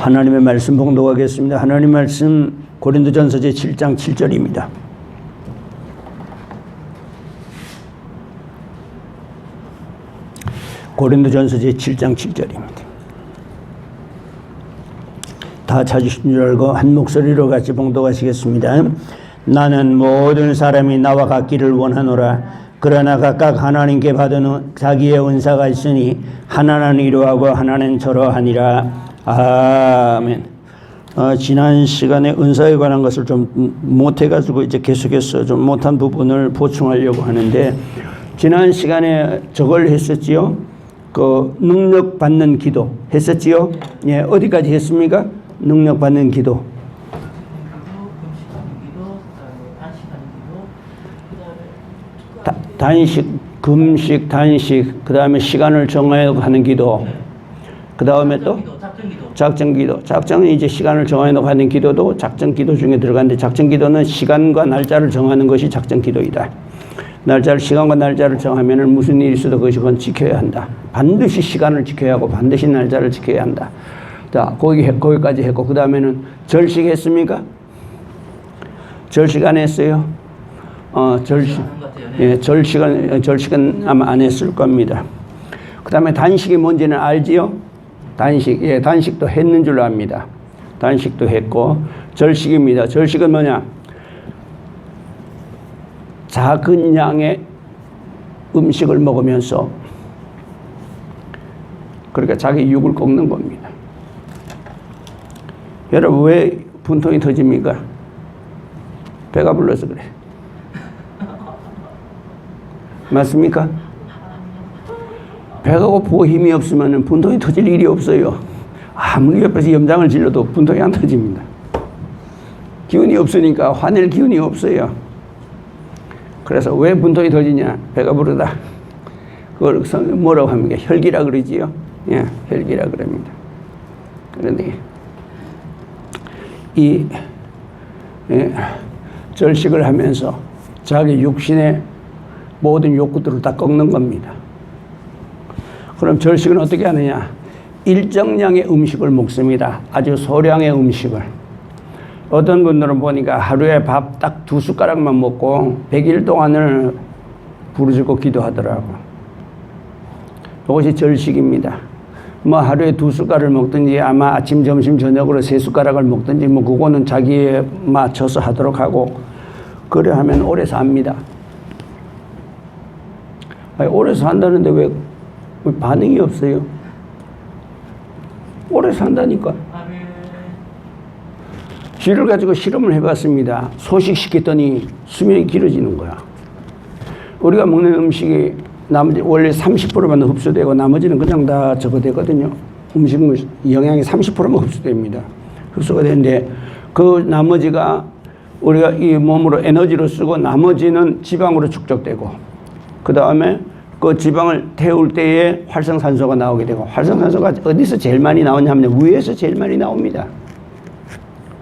하나님의 말씀 봉독하겠습니다. 하나님 말씀 고린도전서 제7장 7절입니다. 고린도전서 제7장 7절입니다. 다 찾으신 줄 알고 한 목소리로 같이 봉독하시겠습니다. 나는 모든 사람이 나와 같기를 원하노라. 그러나 각각 하나님께 받은 자기의 은사가 있으니 하나는 이러하고 하나는 저러하니라. 아멘. 지난 시간에 은사에 관한 것을 좀 못해가지고 이제 계속해서 좀 못한 부분을 보충하려고 하는데, 지난 시간에 저걸 했었지요. 그 능력 받는 기도 했었지요. 예, 어디까지 했습니까? 능력 받는 기도. 단식, 금식, 단식, 그 다음에 시간을 정하여 하는 기도, 그 다음에 또 작전 기도. 작전은 이제 시간을 정하여 하는 기도도 작전 기도 중에 들어가는데, 작전 기도는 시간과 날짜를 정하는 것이 작전 기도이다. 시간과 날짜를 정하면은 무슨 일이 있어도 그건 지켜야 한다. 반드시 시간을 지켜야 하고 반드시 날짜를 지켜야 한다. 자, 거기까지 했고, 그 다음에는 절식 했습니까? 절식 안 했어요? 절식. 예, 절식은 아마 안 했을 겁니다. 그 다음에 단식이 뭔지는 알지요? 단식. 예, 단식도 했는 줄로 압니다. 단식도 했고, 절식입니다. 절식은 뭐냐? 작은 양의 음식을 먹으면서, 그러니까 자기 육을 꺾는 겁니다. 여러분, 왜 분통이 터집니까? 배가 불러서 그래. 맞습니까? 배가 고프고 힘이 없으면 분통이 터질 일이 없어요. 아무리 옆에서 염장을 질러도 분통이 안 터집니다. 기운이 없으니까 화낼 기운이 없어요. 그래서 왜 분통이 터지냐? 배가 부르다. 그걸 뭐라고 합니까? 혈기라 그러지요. 예, 혈기라 그럽니다. 그런데 이 절식을 하면서 자기 육신의 모든 욕구들을 다 꺾는 겁니다. 그럼 절식은 어떻게 하느냐? 일정량의 음식을 먹습니다. 아주 소량의 음식을. 어떤 분들은 보니까 하루에 밥 딱 2숟가락만 먹고 100일 동안을 부르짖고 기도하더라고. 이것이 절식입니다. 뭐 하루에 2숟가락을 먹든지 아마 아침, 점심, 저녁으로 3숟가락을 먹든지 뭐 그거는 자기에 맞춰서 하도록 하고, 그래 하면 오래 삽니다. 아니, 오래 산다는데 왜 반응이 없어요? 오래 산다니까. 쥐를 가지고 실험을 해봤습니다. 소식시켰더니 수명이 길어지는 거야. 우리가 먹는 음식이 나머지 원래 30%만 흡수되고 나머지는 그냥 다 저거 되거든요. 음식물 영양이 30%만 흡수됩니다. 흡수가 되는데 그 나머지가 우리가 이 몸으로 에너지로 쓰고 나머지는 지방으로 축적되고, 그 다음에 그 지방을 태울 때에 활성산소가 나오게 되고, 활성산소가 어디서 제일 많이 나오냐 하면 위에서 제일 많이 나옵니다.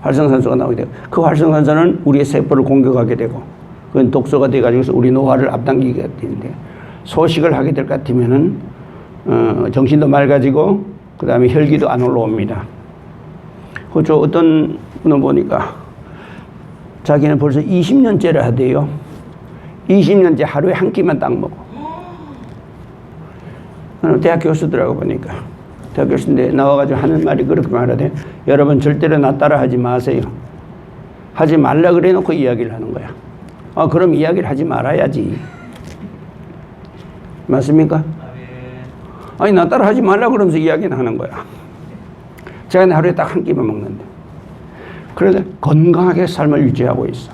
활성산소가 나오게 되고, 그 활성산소는 우리의 세포를 공격하게 되고, 그건 독소가 돼가지고 우리 노화를 앞당기게 되는데, 소식을 하게 될 것 같으면은 정신도 맑아지고 그 다음에 혈기도 안 올라옵니다. 그저 어떤 분은 보니까 자기는 벌써 20년째를 하대요. 20년째 하루에 한 끼만 딱 먹어. 대학 교수들하고 보니까, 대학 교수인데 나와가지고 하는 말이 그렇게 말하대. 여러분 절대로 나 따라 하지 마세요. 하지 말라 그래 놓고 이야기를 하는 거야. 그럼 이야기를 하지 말아야지. 맞습니까? 아니, 나 따라 하지 말라 그러면서 이야기는 하는 거야. 제가 하루에 딱 한 끼만 먹는데. 그래도 건강하게 삶을 유지하고 있어.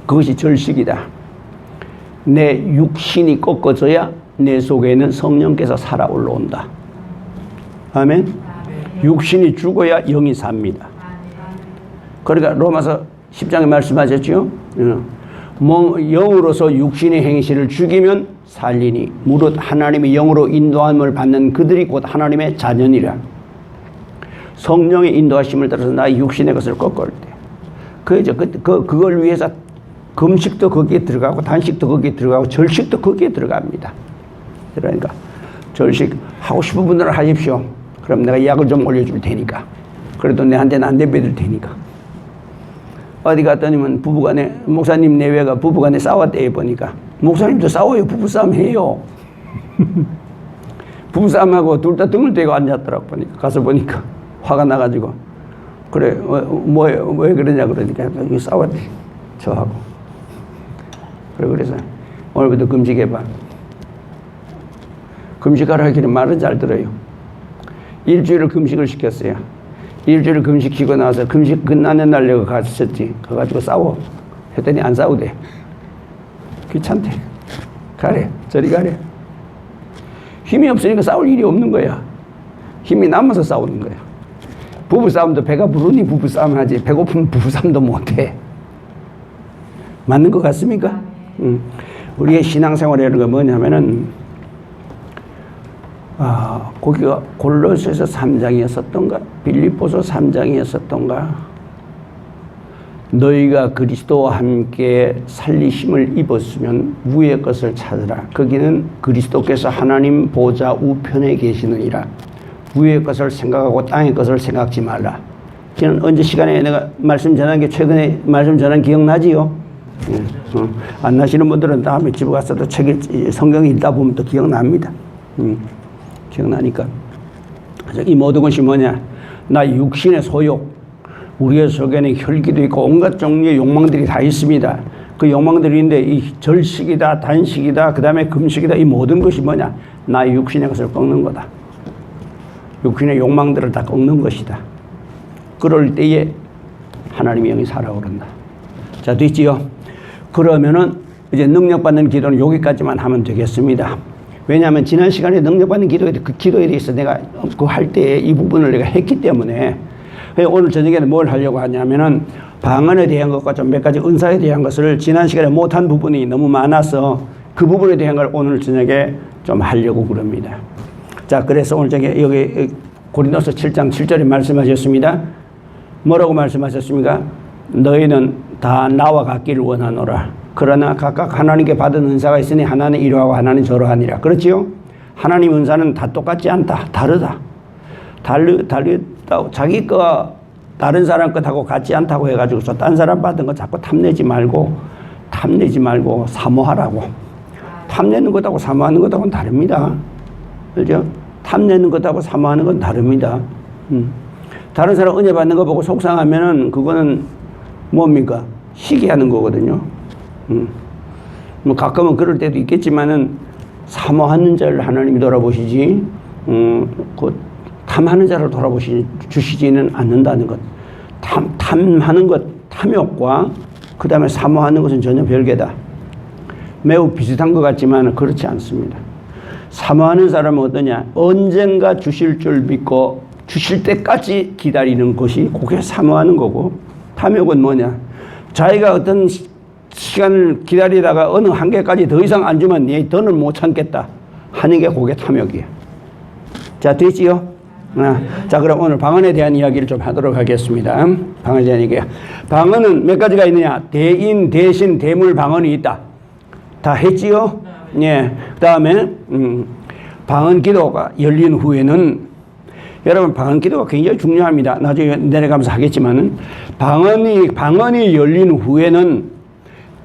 그것이 절식이다. 내 육신이 꺾어져야 내 속에는 성령께서 살아 올라온다. 아멘? 육신이 죽어야 영이 삽니다. 그러니까 로마서 10장에 말씀하셨죠? 영으로서 육신의 행실을 죽이면 살리니 무릇 하나님의 영으로 인도함을 받는 그들이 곧 하나님의 자녀니라. 성령의 인도하심을 따라서 나의 육신의 것을 꺾을 때, 그걸 위해서 금식도 거기에 들어가고 단식도 거기에 들어가고 절식도 거기에 들어갑니다. 그러니까 절식 하고 싶은 분들은 하십시오. 그럼 내가 약을 좀 올려줄 테니까. 그래도 내한테는 안 내뱉을 테니까. 어디 갔더니만 부부간에, 목사님 내외가 부부간에 싸웠대 보니까. 목사님도 싸워요. 부부싸움 해요. 부부싸움하고 둘 다 등을 대고 앉았더라고 보니까. 가서 보니까 화가 나가지고. 그래, 뭐예요? 왜 그러냐 그러니까 여기 싸웠대. 저하고. 그래서 오늘부터 금식해봐. 금식하라 하기는 말은 잘 들어요. 일주일을 금식을 시켰어요. 일주일을 금식시키고 나서 금식 끝나는 날 내가 갔었지. 가가지고 싸워. 했더니 안 싸우대. 귀찮대. 가래. 저리 가래. 힘이 없으니까 싸울 일이 없는 거야. 힘이 남아서 싸우는 거야. 부부싸움도 배가 부르니 부부싸움 하지. 배고프면 부부싸움도 못해. 맞는 것 같습니까? 우리의 신앙생활이라는 건 뭐냐면은, 거기가 골로새서 3장이었었던가 빌립보서 3장이었었던가 너희가 그리스도와 함께 살리심을 입었으면 위의 것을 찾으라. 거기는 그리스도께서 하나님 보좌 우편에 계시느니라. 위의 것을 생각하고 땅의 것을 생각지 말라. 저는 언제 시간에 내가 말씀 전한 게 최근에 말씀 전한 기억나지요? 안 나시는 분들은 다음에 집에 가서도 성경 읽다 보면 또 기억납니다. 기억나니까. 이 모든 것이 뭐냐? 나 육신의 소욕, 우리의 속에는 혈기도 있고 온갖 종류의 욕망들이 다 있습니다. 그 욕망들인데 이 절식이다, 단식이다, 그 다음에 금식이다, 이 모든 것이 뭐냐? 나 육신의 것을 꺾는 거다. 육신의 욕망들을 다 꺾는 것이다. 그럴 때에 하나님의 영이 살아오른다. 자, 됐지요? 그러면은 이제 능력받는 기도는 여기까지만 하면 되겠습니다. 왜냐하면 지난 시간에 능력받는 기도에 그 기도에 대해서 내가 그 할 때 이 부분을 내가 했기 때문에 오늘 저녁에는 뭘 하려고 하냐면은 방언에 대한 것과 좀 몇 가지 은사에 대한 것을 지난 시간에 못한 부분이 너무 많아서 그 부분에 대한 걸 오늘 저녁에 좀 하려고 그럽니다. 자, 그래서 오늘 저녁에 여기 고린도서 7장 7절에 말씀하셨습니다. 뭐라고 말씀하셨습니까? 너희는 다 나와 같기를 원하노라. 그러나 각각 하나님께 받은 은사가 있으니 하나는 이러하고 하나는 저러하니라. 그렇지요? 하나님 은사는 다 똑같지 않다. 다르다. 다르다고 자기 거 다른 사람 것하고 같지 않다고 해가지고서 딴 사람 받은 거 자꾸 탐내지 말고 사모하라고. 탐내는 것하고 사모하는 것하고는 다릅니다. 그렇죠? 탐내는 것하고 사모하는 건 다릅니다. 다른 사람 은혜 받는 거 보고 속상하면은 그거는 뭡니까? 시기하는 거거든요. 뭐 가끔은 그럴 때도 있겠지만은 사모하는 자를 하나님이 돌아보시지, 그 탐하는 자를 주시지는 않는다는 것. 탐하는 것, 탐욕과 그 다음에 사모하는 것은 전혀 별개다. 매우 비슷한 것 같지만 그렇지 않습니다. 사모하는 사람은 어떠냐? 언젠가 주실 줄 믿고 주실 때까지 기다리는 것이 그게 사모하는 거고, 탐욕은 뭐냐? 자기가 어떤 시간을 기다리다가 어느 한계까지 더 이상 안 주면 얘 더는 못 참겠다 하는 게 그게 탐욕이에요. 자, 됐지요? 자, 그럼 오늘 방언에 대한 이야기를 좀 하도록 하겠습니다. 방언에 대한 얘기야. 방언은 몇 가지가 있느냐? 대인, 대신, 대물 방언이 있다. 다 했지요? 예. 그 다음에 방언 기도가 열린 후에는, 여러분 방언 기도가 굉장히 중요합니다. 나중에 내려가면서 하겠지만은 방언이 열린 후에는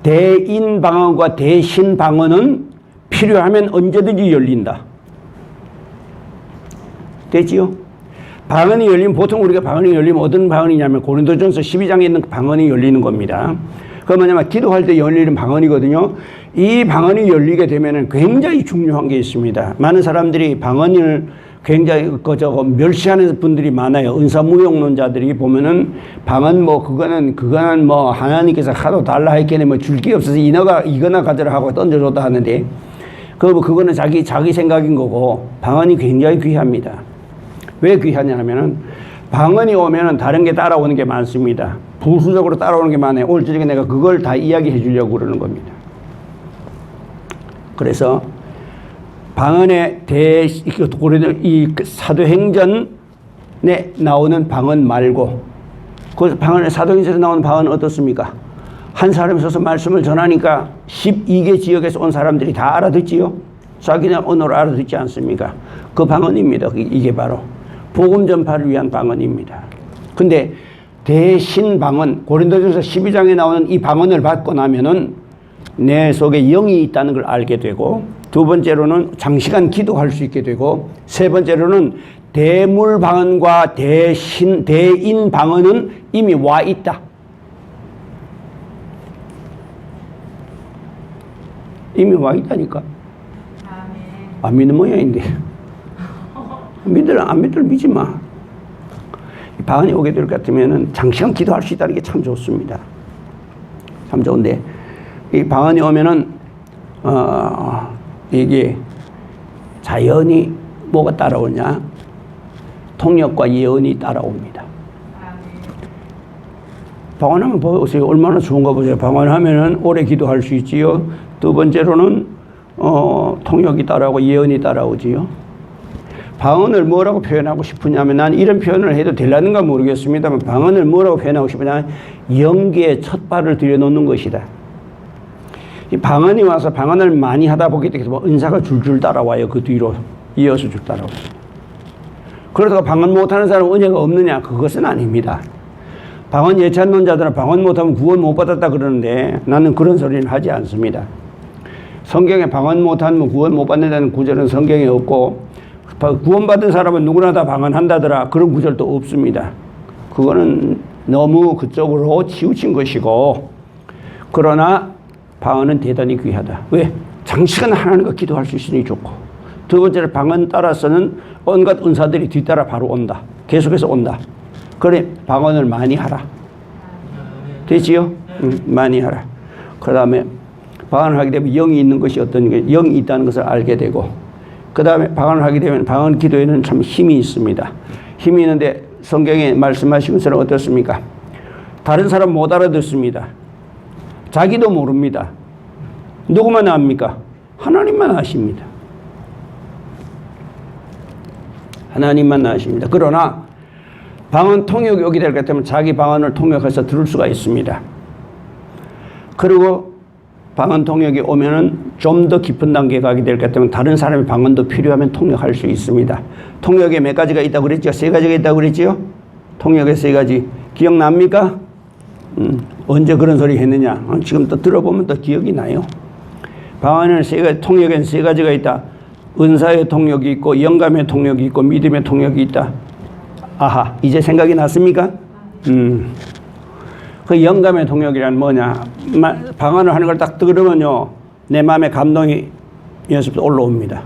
대인 방언과 대신 방언은 필요하면 언제든지 열린다. 됐지요? 방언이 열리면, 보통 우리가 방언이 열리면 어떤 방언이냐면 고린도전서 12장에 있는 방언이 열리는 겁니다. 그건 뭐냐면 기도할 때 열리는 방언이거든요. 이 방언이 열리게 되면은 굉장히 중요한 게 있습니다. 많은 사람들이 방언을 굉장히 멸시하는 분들이 많아요. 은사무용론자들이 보면은 방언 그거는 하나님께서 하도 달라 했겠네, 줄 게 없어서 이거나 가져라 하고 던져줬다 하는데, 그거는 자기 생각인 거고, 방언이 굉장히 귀합니다. 왜 귀하냐 하면은 방언이 오면은 다른 게 따라오는 게 많습니다. 부수적으로 따라오는 게 많아요. 오늘 저녁에 내가 그걸 다 이야기해 주려고 그러는 겁니다. 그래서 방언의 이 사도행전에 나오는 방언 말고, 그 방언의 사도행전에서 나오는 방언은 어떻습니까? 한 사람이 서서 말씀을 전하니까 12개 지역에서 온 사람들이 다 알아듣지요? 자기네 언어로 알아듣지 않습니까? 그 방언입니다. 이게 바로 복음 전파를 위한 방언입니다. 근데 대신 방언, 고린도전서 12장에 나오는 이 방언을 받고 나면은 내 속에 영이 있다는 걸 알게 되고, 두 번째로는 장시간 기도할 수 있게 되고, 세 번째로는 대물 방언과 대인 방언은 이미 와 있다. 이미 와 있다니까. 안 믿는 모양인데. 안 믿들 믿지 마. 방언이 오게 될 것 같으면은 장시간 기도할 수 있다는 게 참 좋습니다. 참 좋은데, 이 방언이 오면은, 이게 자연히 뭐가 따라오냐? 통역과 예언이 따라옵니다. 방언하면 보세요. 얼마나 좋은가 보세요. 방언하면은 오래 기도할 수 있지요. 두 번째로는, 통역이 따라오고 예언이 따라오지요. 방언을 뭐라고 표현하고 싶으냐면, 난 이런 표현을 해도 되려는가 모르겠습니다만, 방언을 뭐라고 표현하고 싶으냐면, 연기의 첫 발을 들여놓는 것이다. 이 방언이 와서 방언을 많이 하다 보게 되면 은사가 줄줄 따라와요. 그 뒤로 이어서 줄 따라와요. 그러다가 방언 못하는 사람은 은혜가 없느냐? 그것은 아닙니다. 방언 예찬론자들은 방언 못하면 구원 못 받았다 그러는데, 나는 그런 소리는 하지 않습니다. 성경에 방언 못하면 구원 못 받는다는 구절은 성경에 없고, 구원받은 사람은 누구나 다 방언한다더라, 그런 구절도 없습니다. 그거는 너무 그쪽으로 치우친 것이고, 그러나 방언은 대단히 귀하다. 왜? 장시간 하나님과 기도할 수 있으니 좋고, 두 번째로 방언 따라서는 온갖 은사들이 뒤따라 바로 온다. 계속해서 온다. 그래, 방언을 많이 하라. 되지요? 많이 하라. 그 다음에 방언을 하게 되면 영이 있는 것이 어떤 게, 영이 있다는 것을 알게 되고, 그 다음에 방언을 하게 되면 방언 기도에는 참 힘이 있습니다. 힘이 있는데 성경에 말씀하신 것은 어떻습니까? 다른 사람 못 알아듣습니다. 자기도 모릅니다. 누구만 압니까? 하나님만 아십니다. 하나님만 아십니다. 그러나 방언 통역이 오게 될 것 같으면 자기 방언을 통역해서 들을 수가 있습니다. 그리고 방언 통역이 오면은 좀 더 깊은 단계에 가게 될 것 같으면 다른 사람의 방언도 필요하면 통역할 수 있습니다. 통역에 몇 가지가 있다고 그랬죠? 세 가지가 있다고 그랬죠? 통역의 세 가지. 기억납니까? 언제 그런 소리 했느냐? 지금 또 들어보면 또 기억이 나요. 방언은 세 가지, 통역엔 세 가지가 있다. 은사의 통역이 있고, 영감의 통역이 있고, 믿음의 통역이 있다. 아하, 이제 생각이 났습니까? 그 영감의 통역이란 뭐냐? 방언을 하는 걸 딱 들으면요, 내 마음에 감동이 연습도 올라옵니다.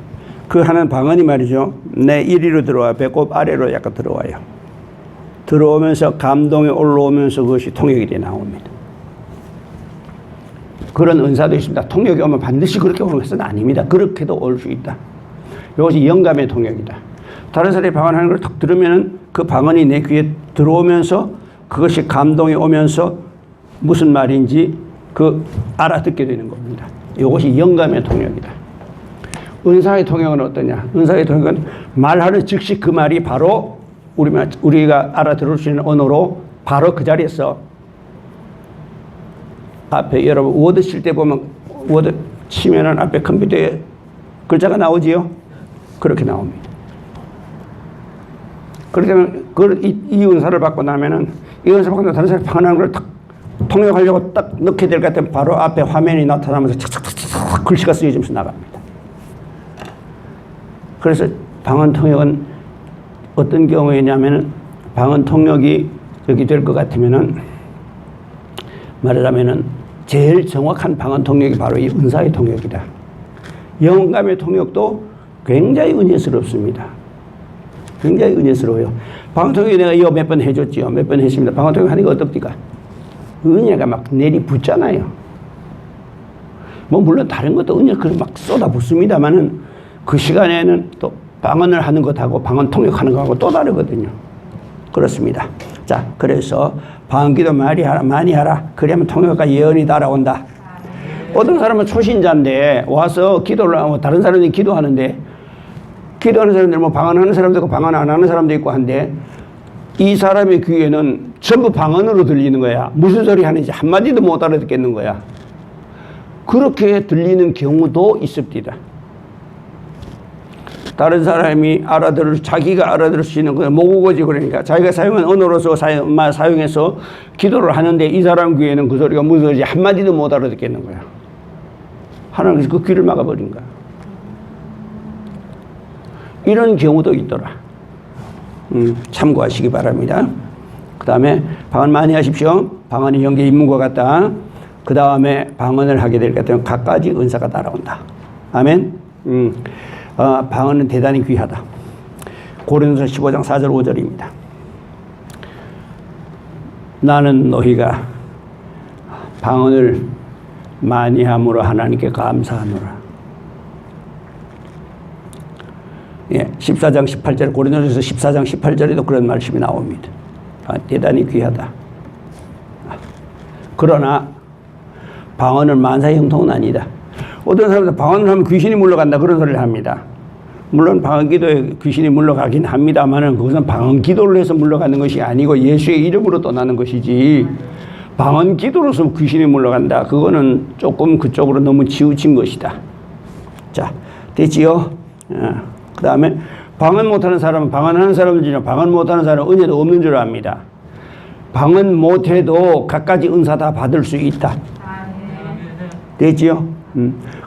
그 하는 방언이 말이죠, 내 이리로 들어와 배꼽 아래로 약간 들어와요. 들어오면서 감동이 올라오면서 그것이 통역이 돼 나옵니다. 그런 은사도 있습니다. 통역이 오면 반드시 그렇게 오는 것은 아닙니다. 그렇게도 올 수 있다. 이것이 영감의 통역이다. 다른 사람이 방언하는 걸 딱 들으면은 그 방언이 내 귀에 들어오면서 그것이 감동이 오면서 무슨 말인지 알아듣게 되는 겁니다. 이것이 영감의 통역이다. 은사의 통역은 어떠냐? 은사의 통역은 말하는 즉시 그 말이 바로 우리가 알아들을 수 있는 언어로 바로 그 자리에서 앞에 여러분 워드 칠 때 보면 워드 치면은 앞에 컴퓨터에 글자가 나오지요? 그렇게 나옵니다. 그렇게 되면 이 은사를 받고 나면은 이 은사 받고 나면 다른 사람이 방언하는 걸 딱 통역하려고 딱 넣게 될 것 같으면 바로 앞에 화면이 나타나면서 착착착착 글씨가 쓰여지면서 나갑니다. 그래서 방언 통역은 어떤 경우에냐면은 방언 통역이 여기 될 것 같으면은 말하자면은 제일 정확한 방언 통역이 바로 이 은사의 통역이다. 영감의 통역도 굉장히 은혜스럽습니다. 굉장히 은혜스러워요. 방언 통역이 내가 이거 몇 번 해줬지요. 몇 번 했습니다. 방언 통역 하는 거 어떻습니까? 은혜가 막 내리붙잖아요. 뭐 물론 다른 것도 은혜를 막 쏟아붓습니다만은 그 시간에는 또 방언을 하는 것하고 방언 통역하는 것하고 또 다르거든요. 그렇습니다. 자, 그래서 방언기도 많이 하라. 그러면 통역과 예언이 따라온다. 어떤 사람은 초신자인데 와서 기도를 하고 다른 사람이 기도하는데 기도하는 사람들 뭐 방언하는 사람도 있고 방언 안 하는 사람도 있고 한데 이 사람의 귀에는 전부 방언으로 들리는 거야. 무슨 소리 하는지 한마디도 못 알아듣겠는 거야. 그렇게 들리는 경우도 있습니다. 다른 사람이 자기가 알아들을 수 있는 그 모국어지. 그러니까 자기가 사용한 언어로서 사용해서 기도를 하는데 이 사람 귀에는 그 소리가 무슨 소리인지 한마디도 못 알아듣겠는 거야. 하나님께서 그 귀를 막아버린 거야. 이런 경우도 있더라. 참고하시기 바랍니다. 그 다음에 방언 많이 하십시오. 방언이 영계 임무과 같다. 그 다음에 방언을 하게 될 것 같으면 갖가지 은사가 따라온다. 아멘. 방언은 대단히 귀하다. 고린도서 15장 4절 5절입니다. 나는 너희가 방언을 많이 함으로 하나님께 감사하노라. 예, 14장 18절, 고린도서 14장 18절에도 그런 말씀이 나옵니다. 대단히 귀하다. 그러나 방언은 만사형통은 아니다. 어떤 사람들 방언을 하면 귀신이 물러간다 그런 소리를 합니다. 물론 방언 기도에 귀신이 물러가긴 합니다만은 그것은 방언 기도를 해서 물러가는 것이 아니고 예수의 이름으로 떠나는 것이지, 방언 기도로서 귀신이 물러간다, 그거는 조금 그쪽으로 너무 치우친 것이다. 자, 됐지요? 그 다음에 방언 못하는 사람은, 방언하는 사람들 중에 방언 못하는 사람은 은혜도 없는 줄 압니다. 방언 못해도 갖가지 은사 다 받을 수 있다. 됐지요?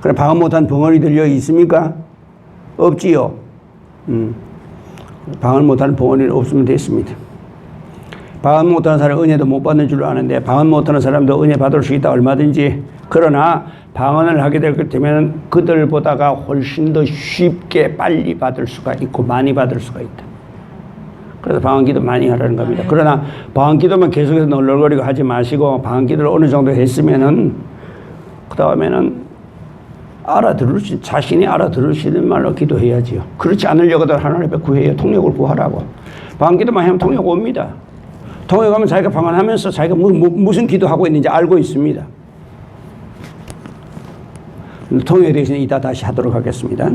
그래, 방언 못한 벙어리들 여기 있습니까? 없지요? 방언 못하는 벙어리는 없으면 됐습니다. 방언 못하는 사람은 은혜도 못 받는 줄 아는데 방언 못하는 사람도 은혜 받을 수 있다, 얼마든지. 그러나 방언을 하게 될 것 때문에 그들보다가 훨씬 더 쉽게 빨리 받을 수가 있고 많이 받을 수가 있다. 그래서 방언 기도 많이 하라는 겁니다. 그러나 방언 기도만 계속해서 널널거리고 하지 마시고 방언 기도를 어느 정도 했으면은 그 다음에는 자신이 알아들을 수 있는 말로 기도해야지요. 그렇지 않으려고들 하나님 앞에 구해요. 통역을 구하라고. 방언 기도만 하면 통역 옵니다. 통역하면 자기가 방언하면서 자기가 무슨 기도하고 있는지 알고 있습니다. 통역에 대해서는 이따 다시 하도록 하겠습니다.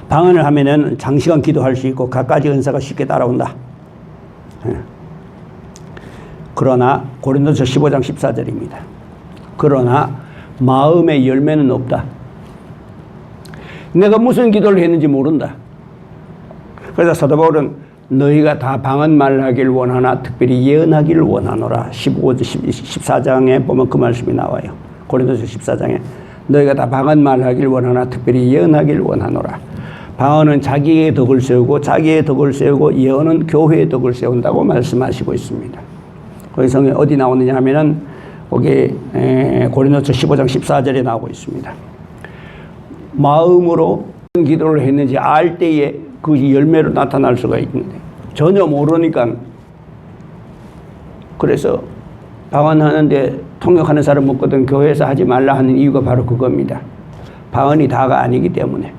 방언을 하면은 장시간 기도할 수 있고 갖가지 은사가 쉽게 따라온다. 그러나 고린도서 15장 14절입니다. 그러나 마음의 열매는 없다. 내가 무슨 기도를 했는지 모른다. 그래서 사도 바울은 너희가 다 방언말 하기를 원하나 특별히 예언하기를 원하노라. 14장에 보면 그 말씀이 나와요. 고린도서 14장에 너희가 다 방언말 하기를 원하나 특별히 예언하기를 원하노라. 방언은 자기의 덕을 세우고 자기의 덕을 세우고 예언은 교회의 덕을 세운다고 말씀하시고 있습니다. 거기 성에 어디 나오느냐 하면은 거기 고린도서 15장 14절에 나오고 있습니다. 마음으로 기도를 했는지 알 때에 그 열매로 나타날 수가 있는데 전혀 모르니까, 그래서 방언하는데 통역하는 사람 없거든 교회에서 하지 말라 하는 이유가 바로 그겁니다. 방언이 다가 아니기 때문에.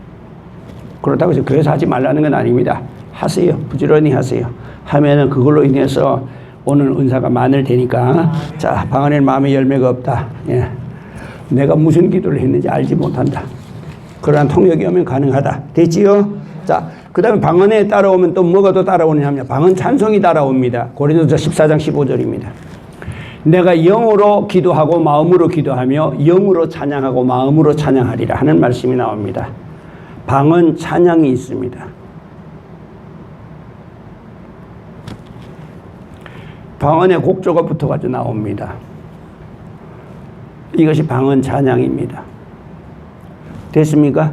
그렇다고 해서 교회에서 하지 말라는 건 아닙니다. 하세요. 부지런히 하세요. 하면은 그걸로 인해서 오늘 은사가 많을 테니까. 자, 방언에 마음의 열매가 없다. 예. 내가 무슨 기도를 했는지 알지 못한다. 그러한 통역이 오면 가능하다. 됐지요? 자, 그 다음에 방언에 따라오면 또 뭐가 또 따라오느냐 하면 방언 찬송이 따라옵니다. 고린도서 14장 15절입니다. 내가 영으로 기도하고 마음으로 기도하며 영으로 찬양하고 마음으로 찬양하리라 하는 말씀이 나옵니다. 방언 찬양이 있습니다. 방언에 곡조가 붙어가지고 나옵니다. 이것이 방언 찬양입니다. 됐습니까?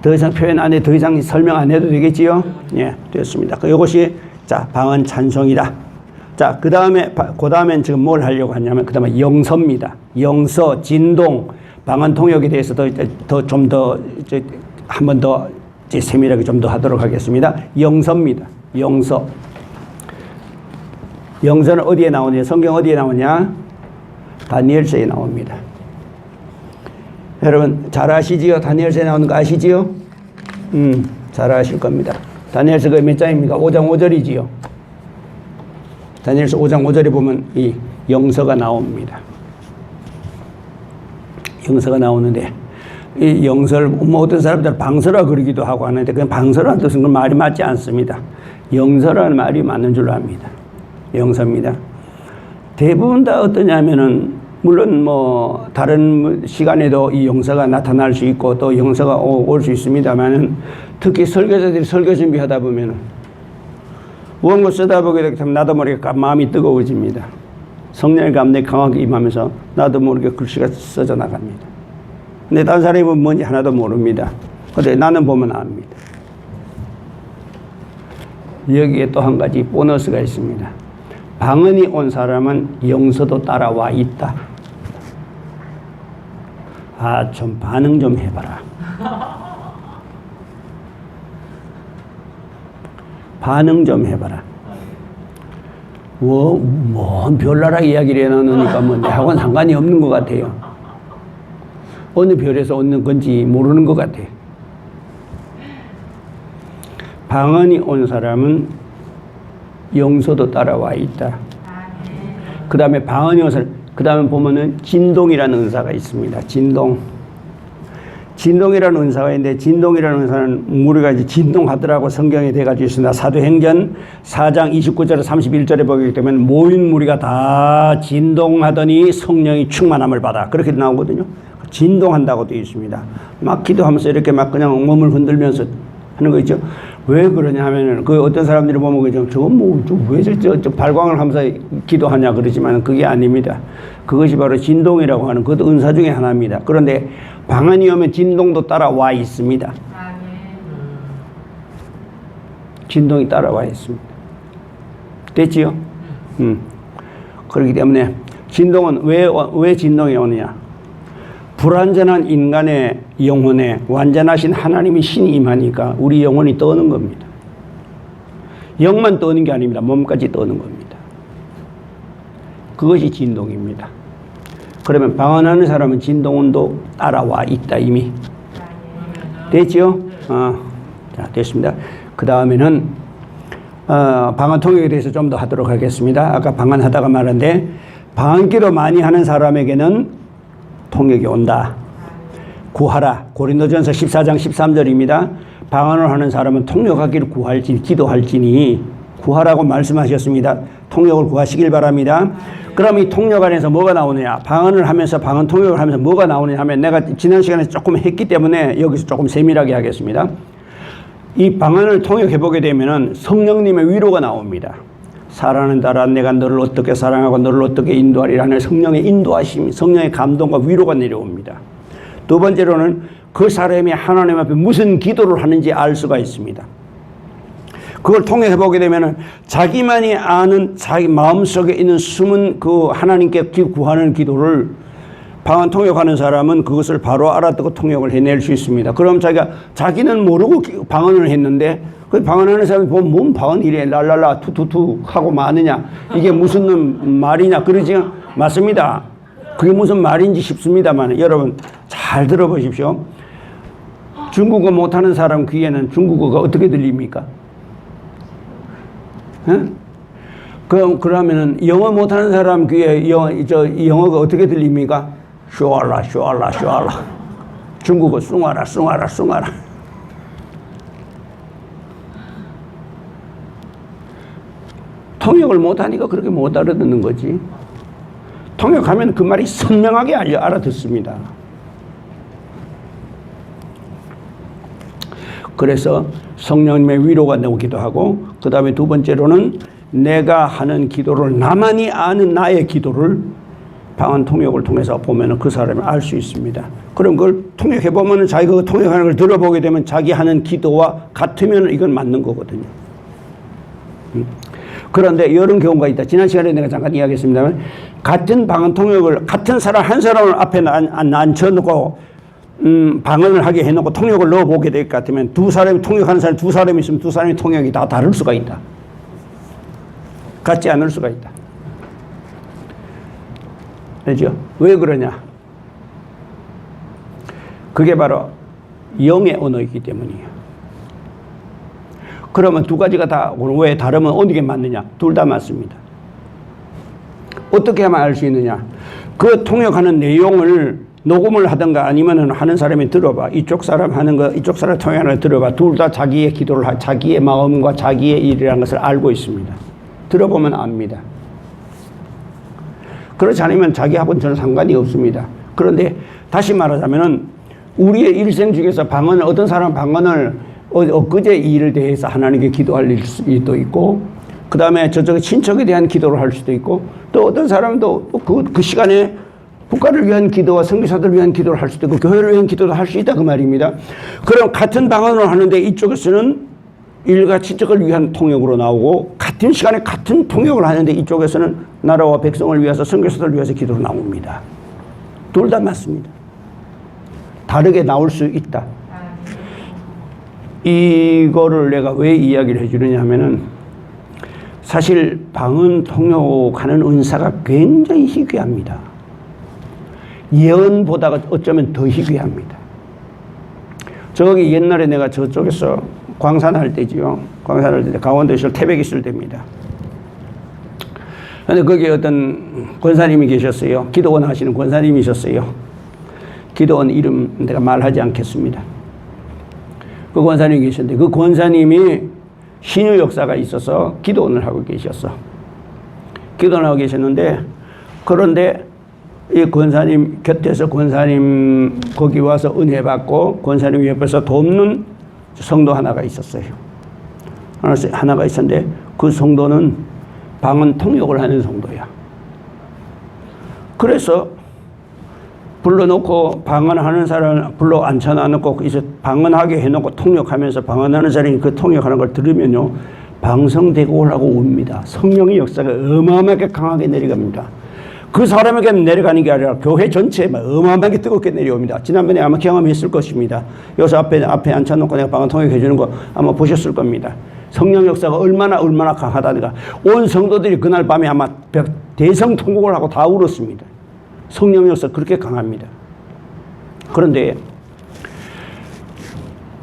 더 이상 표현 안 해, 더 이상 설명 안 해도 되겠지요? 예, 됐습니다. 이것이 자 방언 찬송이다. 자, 그 다음엔 지금 뭘 하려고 하냐면, 그 다음에 영서입니다. 영서, 진동, 방언 통역에 대해서 한 번 더 세밀하게 좀 더 하도록 하겠습니다. 영서입니다. 영서. 영서는 어디에 나오냐? 성경 어디에 나오냐? 다니엘서에 나옵니다. 여러분 잘 아시지요? 다니엘서에 나오는 거 아시지요? 잘 아실 겁니다. 다니엘서가 몇 장입니까? 5장 5절이지요. 다니엘서 5장 5절에 보면 이 영서가 나옵니다. 영서가 나오는데 이 영서를 어떤 사람들 방서라 그러기도 하고 하는데 그냥 방서라는 뜻은 그 말이 맞지 않습니다. 영서라는 말이 맞는 줄로 압니다. 영서입니다. 대부분 다 어떠냐면은 물론 뭐 다른 시간에도 이 용서가 나타날 수 있고 또 용서가 올 수 있습니다만은 특히 설교자들이 설교 준비하다 보면은 원고 쓰다 보게 되면 나도 모르게 마음이 뜨거워집니다. 성령의 감동이 강하게 임하면서 나도 모르게 글씨가 써져 나갑니다. 근데 다른 사람이 뭔지 하나도 모릅니다. 근데 나는 보면 압니다. 여기에 또 한 가지 보너스가 있습니다. 방언이 온 사람은 용서도 따라와 있다. 아, 좀 반응 좀 해봐라. 반응 좀 해봐라. 뭔 별나라 이야기를 해놓으니까 뭐 내하고는 상관이 없는 것 같아요. 어느 별에서 오는 건지 모르는 것 같아요. 방언이 온 사람은 용서도 따라와 있다. 그 다음에 방언이 온 사람, 그 다음에 보면은 진동이라는 은사가 있습니다. 진동이라는 은사가 있는데, 진동이라는 은사는 우리가 이제 진동하더라고 성경에 돼가지고 있습니다. 사도행전 4장 29절에 31절에 보게 되면 모인 무리가 다 진동하더니 성령이 충만함을 받아. 그렇게 나오거든요. 진동한다고 되어 있습니다. 막 기도하면서 이렇게 막 그냥 몸을 흔들면서 하는 거 있죠. 왜 그러냐 하면은 그 어떤 사람들이 보면 그죠. 저건 뭐, 왜 저 발광을 하면서 기도하냐 그러지만 그게 아닙니다. 그것이 바로 진동이라고 하는 그것도 은사 중에 하나입니다. 그런데 방언이 오면 진동도 따라와 있습니다. 진동이 따라와 있습니다. 됐지요? 그렇기 때문에 진동은 왜 진동이 오느냐? 불완전한 인간의 영혼에 완전하신 하나님의 신이 임하니까 우리 영혼이 떠는 겁니다. 영만 떠는 게 아닙니다. 몸까지 떠는 겁니다. 그것이 진동입니다. 그러면 방언하는 사람은 진동운도 따라와 있다 이미. 됐죠? 자, 됐습니다. 그 다음에는 방언 통역에 대해서 좀 더 하도록 하겠습니다. 아까 방언하다가 말한데 방언기도 많이 하는 사람에게는 통역이 온다. 구하라. 고린도전서 14장 13절입니다. 방언을 하는 사람은 통역하기를 구할지니 기도할지니 구하라고 말씀하셨습니다. 통역을 구하시길 바랍니다. 그럼 이 통역 안에서 뭐가 나오느냐? 방언을 하면서 방언 통역을 하면서 뭐가 나오느냐 하면 내가 지난 시간에 조금 했기 때문에 여기서 조금 세밀하게 하겠습니다. 이 방언을 통역해 보게 되면은 성령님의 위로가 나옵니다. 사랑하는 딸아 내가 너를 어떻게 사랑하고 너를 어떻게 인도하리라는 성령의 인도하심, 성령의 감동과 위로가 내려옵니다. 두 번째로는 그 사람이 하나님 앞에 무슨 기도를 하는지 알 수가 있습니다. 그걸 통해서 보게 되면은 자기만이 아는 자기 마음속에 있는 숨은 그 하나님께 구하는 기도를 방언 통역하는 사람은 그것을 바로 알아듣고 통역을 해낼 수 있습니다. 그럼 자기는 모르고 방언을 했는데 그 방언하는 사람이 보면 뭔 방언 이래 랄랄라 투투투 하고 마느냐 이게 무슨 말이냐 그러지 맞습니다. 그게 무슨 말인지 싶습니다만 여러분 잘 들어보십시오. 중국어 못하는 사람 귀에는 중국어가 어떻게 들립니까? 그러면은 영어 못하는 사람 귀에 영어가 어떻게 들립니까? 쇼알라 쇼알라 쇼알라. 중국어 숭아라 숭아라 숭아라. 통역을 못하니까 그렇게 못 알아듣는 거지. 통역하면 그 말이 선명하게 알아듣습니다. 그래서 성령님의 위로가 나오기도 하고 그 다음에 두 번째로는 내가 하는 기도를 나만이 아는 나의 기도를 방언 통역을 통해서 보면 그 사람이 알 수 있습니다. 그럼 그걸 통역해 보면 자기가 그 통역하는 걸 들어보게 되면 자기 하는 기도와 같으면 이건 맞는 거거든요. 그런데 이런 경우가 있다. 지난 시간에 내가 잠깐 이야기했습니다만 같은 방언 통역을 같은 사람 한 사람을 앞에 앉혀놓고 방언을 하게 해놓고 통역을 넣어보게 될 것 같으면 두 사람이 통역하는 사람이 두 사람이 있으면 두 사람의 통역이 다 다를 수가 있다. 같지 않을 수가 있다. 그렇죠? 왜 그러냐? 그게 바로 영의 언어이기 때문이에요. 그러면 두 가지가 다 왜 다르면 어느 게 맞느냐? 둘 다 맞습니다. 어떻게 하면 알 수 있느냐? 그 통역하는 내용을 녹음을 하든가 아니면 하는 사람이 들어봐. 이쪽 사람 하는 거, 이쪽 사람 통역하는 거 들어봐. 둘 다 자기의 기도를, 자기의 마음과 자기의 일이라는 것을 알고 있습니다. 들어보면 압니다. 그렇지 않으면 자기하고는 전혀 상관이 없습니다. 그런데 다시 말하자면은 우리의 일생 중에서 방언을, 어떤 사람은 방언을 엊그제 이 일을 대해서 하나님께 기도할 수도 있고, 그 다음에 저쪽에 친척에 대한 기도를 할 수도 있고, 또 어떤 사람도 그 시간에 국가를 위한 기도와 선교사들을 위한 기도를 할 수도 있고, 교회를 위한 기도도 할 수 있다 그 말입니다. 그럼 같은 방언을 하는데 이쪽에서는 일가 친척을 위한 통역으로 나오고, 같은 시간에 같은 통역을 하는데 이쪽에서는 나라와 백성을 위해서 선교사들을 위해서 기도로 나옵니다. 둘 다 맞습니다. 다르게 나올 수 있다. 이거를 내가 왜 이야기를 해주느냐 하면은, 사실 방언 통역하는 은사가 굉장히 희귀합니다. 예언보다가 어쩌면 더 희귀합니다. 저기 옛날에 내가 저쪽에서 광산할 때지요. 광산할 때 강원도에서 태백 있을 때입니다. 근데 거기 어떤 권사님이 계셨어요. 기도원 하시는 권사님이 있었어요. 기도원 이름 내가 말하지 않겠습니다. 그 권사님이 계셨는데, 그 권사님이 신유 역사가 있어서 기도원을 하고 계셨어. 기도원을 하고 계셨는데, 그런데 이 권사님 곁에서 권사님 거기 와서 은혜 받고 권사님 옆에서 돕는 성도 하나가 있었어요. 하나가 있었는데, 그 성도는 방언 통역을 하는 성도야. 그래서 불러놓고 방언하는 사람을 불러 앉혀놔놓고 이제 방언하게 해놓고 통역하면서 방언하는 사람이 그 통역하는 걸 들으면요, 방성되고 올라고 옵니다. 성령의 역사가 어마어마하게 강하게 내려갑니다. 그 사람에게 내려가는 게 아니라 교회 전체에 어마어마하게 뜨겁게 내려옵니다. 지난번에 아마 경험했을 것입니다. 여기서 앞에 앉혀놓고 내가 방언 통역해 주는 거 아마 보셨을 겁니다. 성령 역사가 얼마나 강하다니까. 온 성도들이 그날 밤에 아마 대성통곡을 하고 다 울었습니다. 성령 역사 그렇게 강합니다. 그런데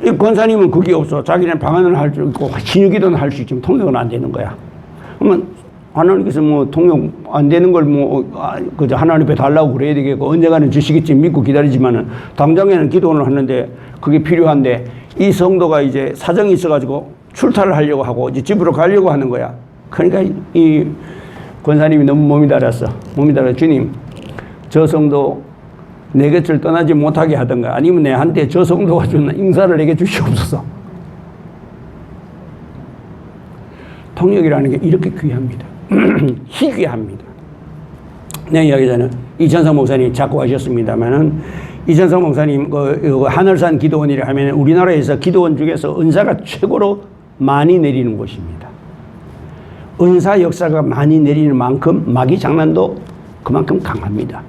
이 권사님은 그게 없어. 자기는 방언을 할 줄 있고 신유기도는 할 수 있지만 통역은 안 되는 거야. 그러면 하나님께서 뭐 통역 안 되는 걸 그저 하나님 앞에 달라고 그래야 되겠고, 언젠가는 주시겠지 믿고 기다리지만은 당장에는 기도를 하는데 그게 필요한데, 이 성도가 이제 사정이 있어가지고 출타를 하려고 하고 이제 집으로 가려고 하는 거야. 그러니까 이 권사님이 너무 몸이 달았어. 주님, 저 성도 내 곁을 떠나지 못하게 하든가, 아니면 내한테 저 성도가 주는 인사를 내게 주시옵소서. 통역이라는 게 이렇게 귀합니다. 희귀합니다. 내가 이야기 전에 이천성 목사님 자꾸 하셨습니다만은, 이천성 목사님 그 하늘산 기도원이라 하면 우리나라에서 기도원 중에서 은사가 최고로 많이 내리는 곳입니다. 은사 역사가 많이 내리는 만큼 마귀 장난도 그만큼 강합니다.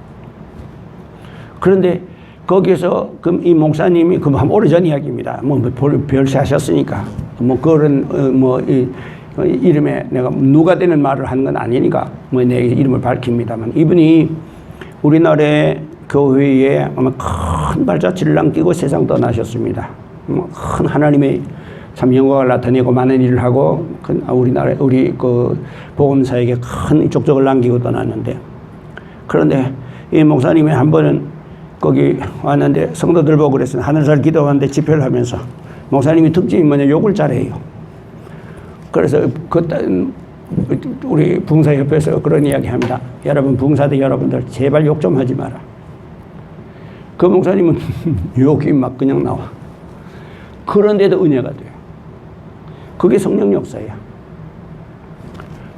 그런데 거기에서 이 목사님이 오래전 이야기입니다. 별세 하셨으니까 그런 이름에 내가 누가 되는 말을 하는 건 아니니까 내 이름을 밝힙니다만, 이분이 우리나라의 교회에 아마 큰 발자취를 남기고 세상 떠나셨습니다. 큰 하나님의 참 영광을 나타내고 많은 일을 하고 우리 그 복음사에게 큰 족적을 남기고 떠났는데, 그런데 이 목사님이 한 번은 거기 왔는데 성도들 보고 그랬어요. 하늘살 기도하는데 집회를 하면서 목사님이 특징이 뭐냐, 욕을 잘해요. 그래서 우리 붕사 옆에서 그런 이야기 합니다. 여러분, 붕사들 여러분들 제발 욕 좀 하지 마라. 그 목사님은 욕이 막 그냥 나와. 그런데도 은혜가 돼요. 그게 성령 역사야.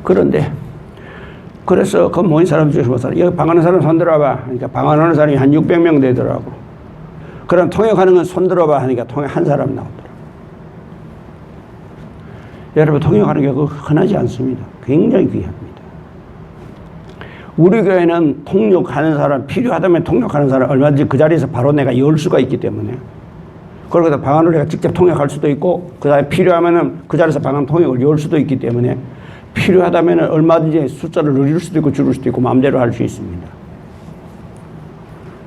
그런데 그래서 그 모인 사람 중에서 여기 방언하는 사람 손 들어봐. 그러니까 방언하는 사람이 한 600명 되더라고. 그럼 통역하는 건 손 들어봐 하니까 통역 한 사람 나오더라고. 여러분, 통역하는 게 흔하지 않습니다. 굉장히 귀합니다. 우리 교회는 통역하는 사람, 필요하다면 통역하는 사람 얼마든지 그 자리에서 바로 내가 열 수가 있기 때문에, 그러고 방언을 내가 직접 통역할 수도 있고, 그 다음에 필요하면은 그 자리에서 방언 통역을 열 수도 있기 때문에, 필요하다면 얼마든지 숫자를 늘릴 수도 있고 줄일 수도 있고 마음대로 할 수 있습니다.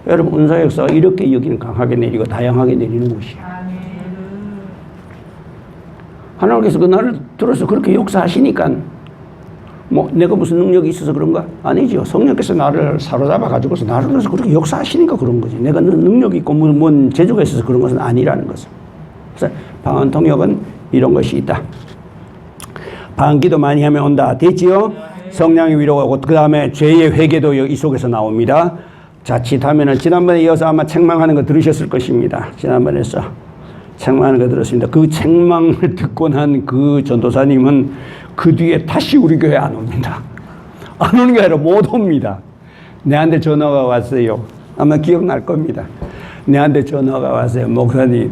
여러분, 은사 역사가 이렇게 여기는 강하게 내리고 다양하게 내리는 곳이야. 하나님께서 그 날을 들어서 그렇게 역사하시니까 내가 무슨 능력이 있어서 그런가? 아니죠. 성령께서 나를 사로잡아 가지고서 나를 들어서 그렇게 역사하시니까 그런 거지. 내가 능력이 있고 뭔 재주가 있어서 그런 것은 아니라는 것은. 그래서 방언 통역은 이런 것이 있다. 방언기도 많이 하면 온다. 됐지요? 성령의 위로가 오고 그 다음에 죄의 회개도 이 속에서 나옵니다. 자칫하면은 지난번에 이어서 아마 책망하는 거 들으셨을 것입니다. 지난번에서 책망하는 거 들었습니다. 그 책망을 듣고 난 그 전도사님은 그 뒤에 다시 우리 교회 안 옵니다. 안 오는 게 아니라 못 옵니다. 내한테 전화가 왔어요. 아마 기억날 겁니다. 내한테 전화가 왔어요. 목사님,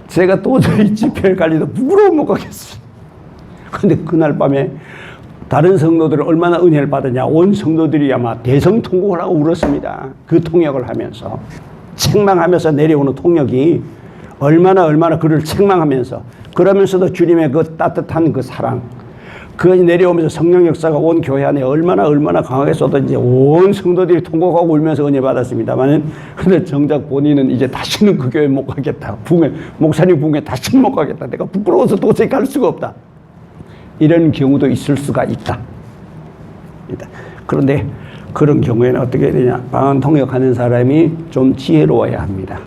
제가 도저히 집회를 갈리도 부끄러워 못 가겠어요. 근데 그날 밤에 다른 성도들은 얼마나 은혜를 받았냐. 온 성도들이 아마 대성통곡을 하고 울었습니다. 그 통역을 하면서. 책망하면서 내려오는 통역이 얼마나 그를 책망하면서 그러면서도 주님의 그 따뜻한 그 사랑 그 내려오면서 성령 역사가 온 교회 안에 얼마나 강하게 쏟아진지 온 성도들이 통곡하고 울면서 은혜 받았습니다만은 근데 정작 본인은 이제 다시는 그 교회 못 가겠다. 목사님 붕에 다시는 못 가겠다. 내가 부끄러워서 도저히 갈 수가 없다. 이런 경우도 있을 수가 있다. 그런데 그런 경우에는 어떻게 해야 되냐. 방언 통역하는 사람이 좀 지혜로워야 합니다.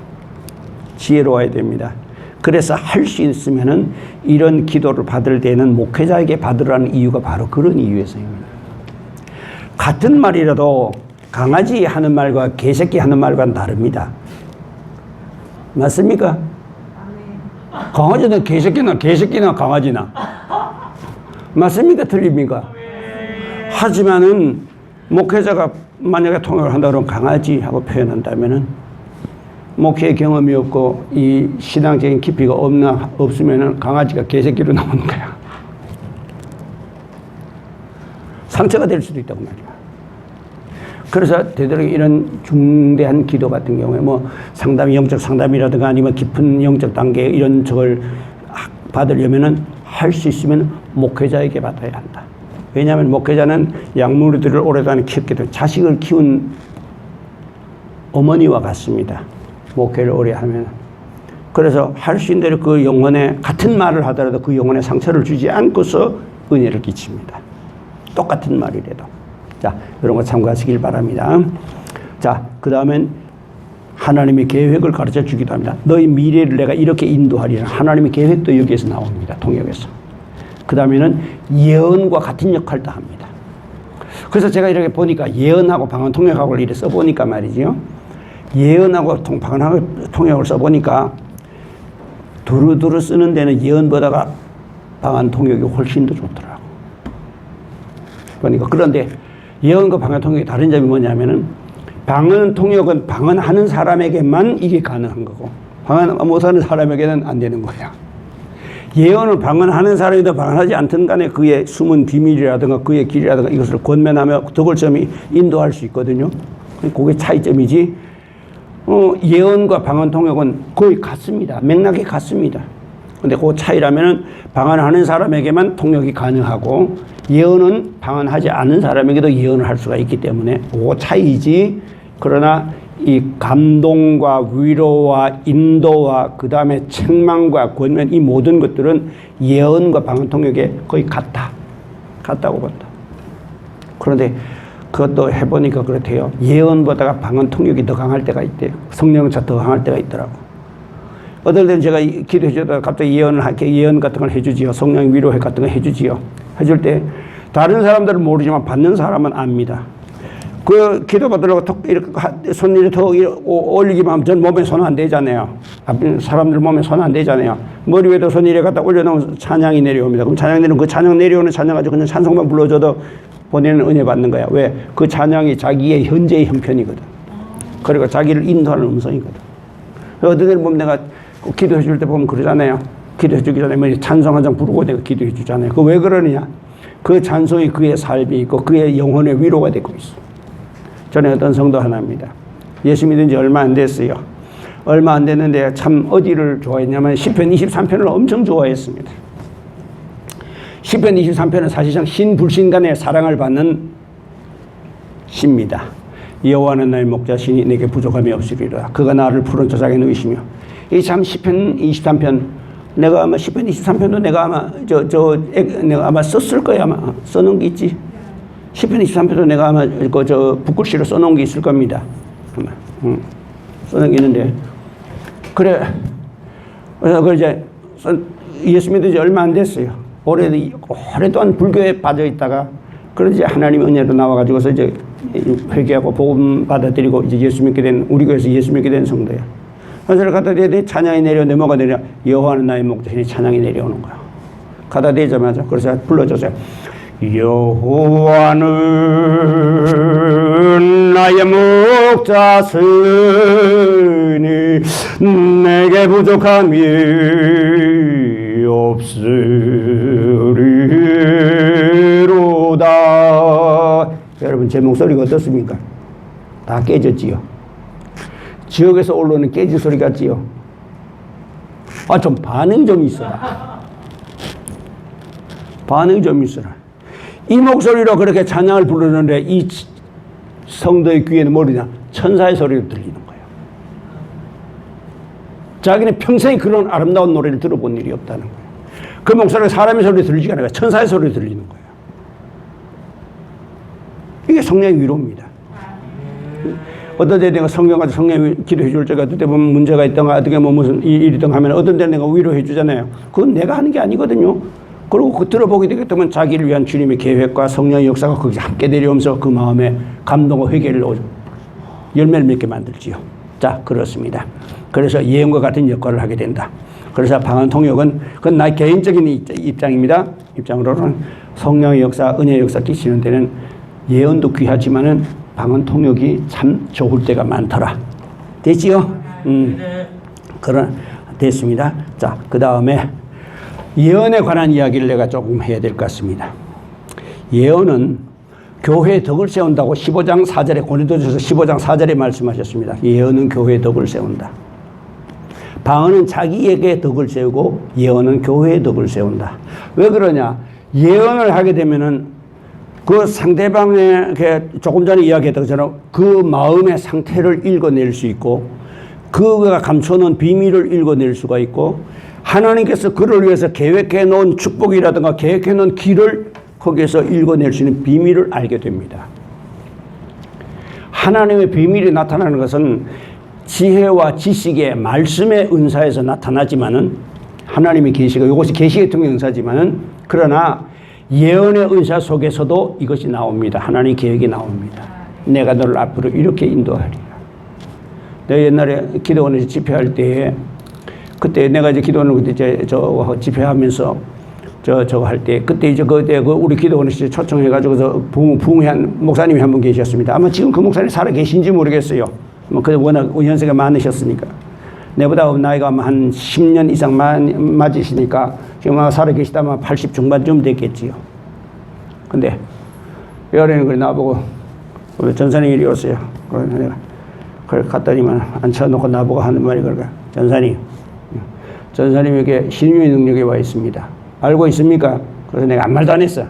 지혜로워야 됩니다. 그래서 할 수 있으면은 이런 기도를 받을 때는 목회자에게 받으라는 이유가 바로 그런 이유에서입니다. 같은 말이라도 강아지 하는 말과 개새끼 하는 말과는 다릅니다. 맞습니까? 강아지는 개새끼나 강아지나. 맞습니까? 틀립니까? 하지만은 목회자가 만약에 통역을 한다 그러면 강아지하고 표현한다면은 목회 경험이 없고 이 신앙적인 깊이가 없으면은 강아지가 개새끼로 나오는 거야. 상처가 될 수도 있다고 말이야. 그래서 되도록 이런 중대한 기도 같은 경우에 뭐 영적 상담이라든가 아니면 깊은 영적 단계 이런 저걸 받으려면은 할 수 있으면 목회자에게 받아야 한다. 왜냐하면 목회자는 양무리들을 오랫동안 키웠기 때문에 자식을 키운 어머니와 같습니다. 목회를 오래 하면. 그래서 할 수 있는 대로 그 영혼에 같은 말을 하더라도 그 영혼에 상처를 주지 않고서 은혜를 끼칩니다. 똑같은 말이라도. 자, 이런 거 참고하시길 바랍니다. 자, 그 다음엔 하나님의 계획을 가르쳐 주기도 합니다. 너희 미래를 내가 이렇게 인도하리라. 하나님의 계획도 여기에서 나옵니다. 통역에서. 그 다음에는 예언과 같은 역할도 합니다. 그래서 제가 이렇게 보니까 예언하고 방언 통역하고 이렇게 써보니까 말이죠. 예언하고 방언 통역을 써보니까 두루두루 쓰는 데는 예언보다가 방언 통역이 훨씬 더 좋더라고. 그러니까 그런데 예언과 방언 통역의 다른 점이 뭐냐면은 방언 통역은 방언하는 사람에게만 이게 가능한 거고 방언 못하는 사람에게는 안 되는 거야. 예언을 방언하는 사람이든 방언하지 않든 간에 그의 숨은 비밀이라든가 그의 길이라든가 이것을 권면하며 덕을점이 인도할 수 있거든요. 그게 차이점이지. 예언과 방언 통역은 거의 같습니다. 맥락이 같습니다. 근데 그 차이라면은 방언하는 사람에게만 통역이 가능하고 예언은 방언하지 않은 사람에게도 예언을 할 수가 있기 때문에 그 차이지. 그러나 이 감동과 위로와 인도와 그 다음에 책망과 권면 이 모든 것들은 예언과 방언 통역에 거의 같다고 본다. 그런데 그것도 해보니까 그렇대요. 예언보다가 방언 통역이 더 강할 때가 있대요. 성령차 더 강할 때가 있더라고. 어떨 때는 제가 기도해 주다가 갑자기 예언 같은 걸 해주지요. 성령 위로회 같은 거 해주지요. 해줄 때 다른 사람들은 모르지만 받는 사람은 압니다. 그 기도 받으려고 턱 이렇게 손 더 올리기만 하면 전 몸에 손 안 대잖아요. 사람들 몸에 손 안 대잖아요. 머리 위에도 손 이래 갖다 올려놓으면 찬양이 내려옵니다. 그럼 찬양 내려오면 그 찬양 내려오는 찬양 가지고 그냥 찬송만 불러줘도 본인은 은혜 받는 거야. 왜? 그 찬양이 자기의 현재의 형편이거든. 그리고 자기를 인도하는 음성이거든. 어떤 데는 보면 내가 기도해 줄 때 보면 그러잖아요. 기도해 주기 전에 뭐 찬송 한 장 부르고 내가 기도해 주잖아요. 그 왜 그러느냐? 그 찬송이 그의 삶이 있고 그의 영혼의 위로가 되고 있어. 전에 어떤 성도 하나입니다. 예수 믿은 지 얼마 안 됐어요. 얼마 안 됐는데 참 어디를 좋아했냐면 시편 23편을 엄청 좋아했습니다. 시편 23편은 사실상 신불신 간의 사랑을 받는 시입니다. 여호와는 나의 목자시니 내게 부족함이 없으리라. 그가 나를 푸른 저장에 누이시며. 이 참 시편 23편 내가 아마 시편 23편도 내가 아마 내가 아마 썼을 거야. 아마 써놓은 게 있지. 시편 23편도 내가 아마 붓글씨로 써놓은 게 있을 겁니다. 써놓은 게 있는데 그래. 그래서 그 이제 예수 믿은 지 얼마 안 됐어요. 오랫동안 불교에 빠져 있다가 그러지 하나님 은혜로 나와가지고서 이제 회개하고 복음 받아들이고 이제 예수 믿게 된, 우리 교회에서 예수 믿게 된 성도야. 그래서 갖다 대더니 찬양이 내려, 내 뭐가 내려? 여호와는 나의 목자시니 찬양이 내려오는 거야. 갖다 대자마자. 그래서 불러줬어요. 여호와는 나의 목자시니 내게 부족함이 없으리로다. 여러분, 제 목소리가 어떻습니까? 다 깨졌지요. 지옥에서 올라오는 깨질 소리 같지요. 좀 반응이 좀 있어라. 반응이 좀 있어라. 이 목소리로 그렇게 찬양을 부르는데 이 성도의 귀에는 뭐냐? 천사의 소리가 들리는 거예요. 자기는 평생 그런 아름다운 노래를 들어본 일이 없다는 거예요. 그 목소리가 사람의 소리 들리지가 않아요. 천사의 소리 들리는 거예요. 이게 성령의 위로입니다. 어떤 때 내가 성경 가지고 성령이 기도해 줄 때가 어떤 때 보면 문제가 있던가 어떻게 뭐 무슨 일이든 하면 어떤 때 내가 위로해 주잖아요. 그건 내가 하는 게 아니거든요. 그리고 그 들어보게 되겠다면 자기를 위한 주님의 계획과 성령의 역사가 거기서 함께 내려오면서 그 마음에 감동과 회개를 열매를 맺게 만들지요. 자, 그렇습니다. 그래서 예언과 같은 역할을 하게 된다. 그래서 방언통역은 그건 나의 개인적인 입장입니다. 입장으로는 성령의 역사, 은혜의 역사 끼치는 데는 예언도 귀하지만은 방언통역이 참 좋을 때가 많더라. 됐지요? 됐습니다. 자, 그 다음에 예언에 관한 이야기를 내가 조금 해야 될 것 같습니다. 예언은 교회의 덕을 세운다고 15장 4절에 고린도전서 15장 4절에 말씀하셨습니다. 예언은 교회의 덕을 세운다. 방언은 자기에게 덕을 세우고 예언은 교회의 덕을 세운다. 왜 그러냐? 예언을 하게 되면은 그 상대방의 조금 전에 이야기했던 것처럼 그 마음의 상태를 읽어낼 수 있고 그가 감춰놓은 비밀을 읽어낼 수가 있고 하나님께서 그를 위해서 계획해 놓은 축복이라든가 계획해 놓은 길을 거기에서 읽어낼 수 있는 비밀을 알게 됩니다. 하나님의 비밀이 나타나는 것은 지혜와 지식의 말씀의 은사에서 나타나지만은 하나님의 계시가 이것이 계시의 통의 은사지만은 그러나 예언의 은사 속에서도 이것이 나옵니다. 하나님의 계획이 나옵니다. 내가 너를 앞으로 이렇게 인도하리라. 내가 옛날에 기도원에서 집회할 때에 그때 내가 이제 기도원을 그때 저 집회하면서 저거 할 때 그때 이제 그때 우리 기도원에서 초청해가지고서 부흥한 목사님이 한 분 계셨습니다. 아마 지금 그 목사님 살아 계신지 모르겠어요. 뭐 그 워낙 연세가 많으셨으니까 내보다 나이가 한 10년 이상 맞으시니까 지금 아마 살아 계시다 아마 80 중반쯤 됐겠지요. 근데 여름에 그래 나보고 우리 전사님 이리 오세요. 그래서 내가 그걸 갔더니만 앉혀놓고 나보고 하는 말이 그럴까? 전사님에게 신유의 능력이 와 있습니다. 알고 있습니까? 그래서 내가 아무 말도 안 했어.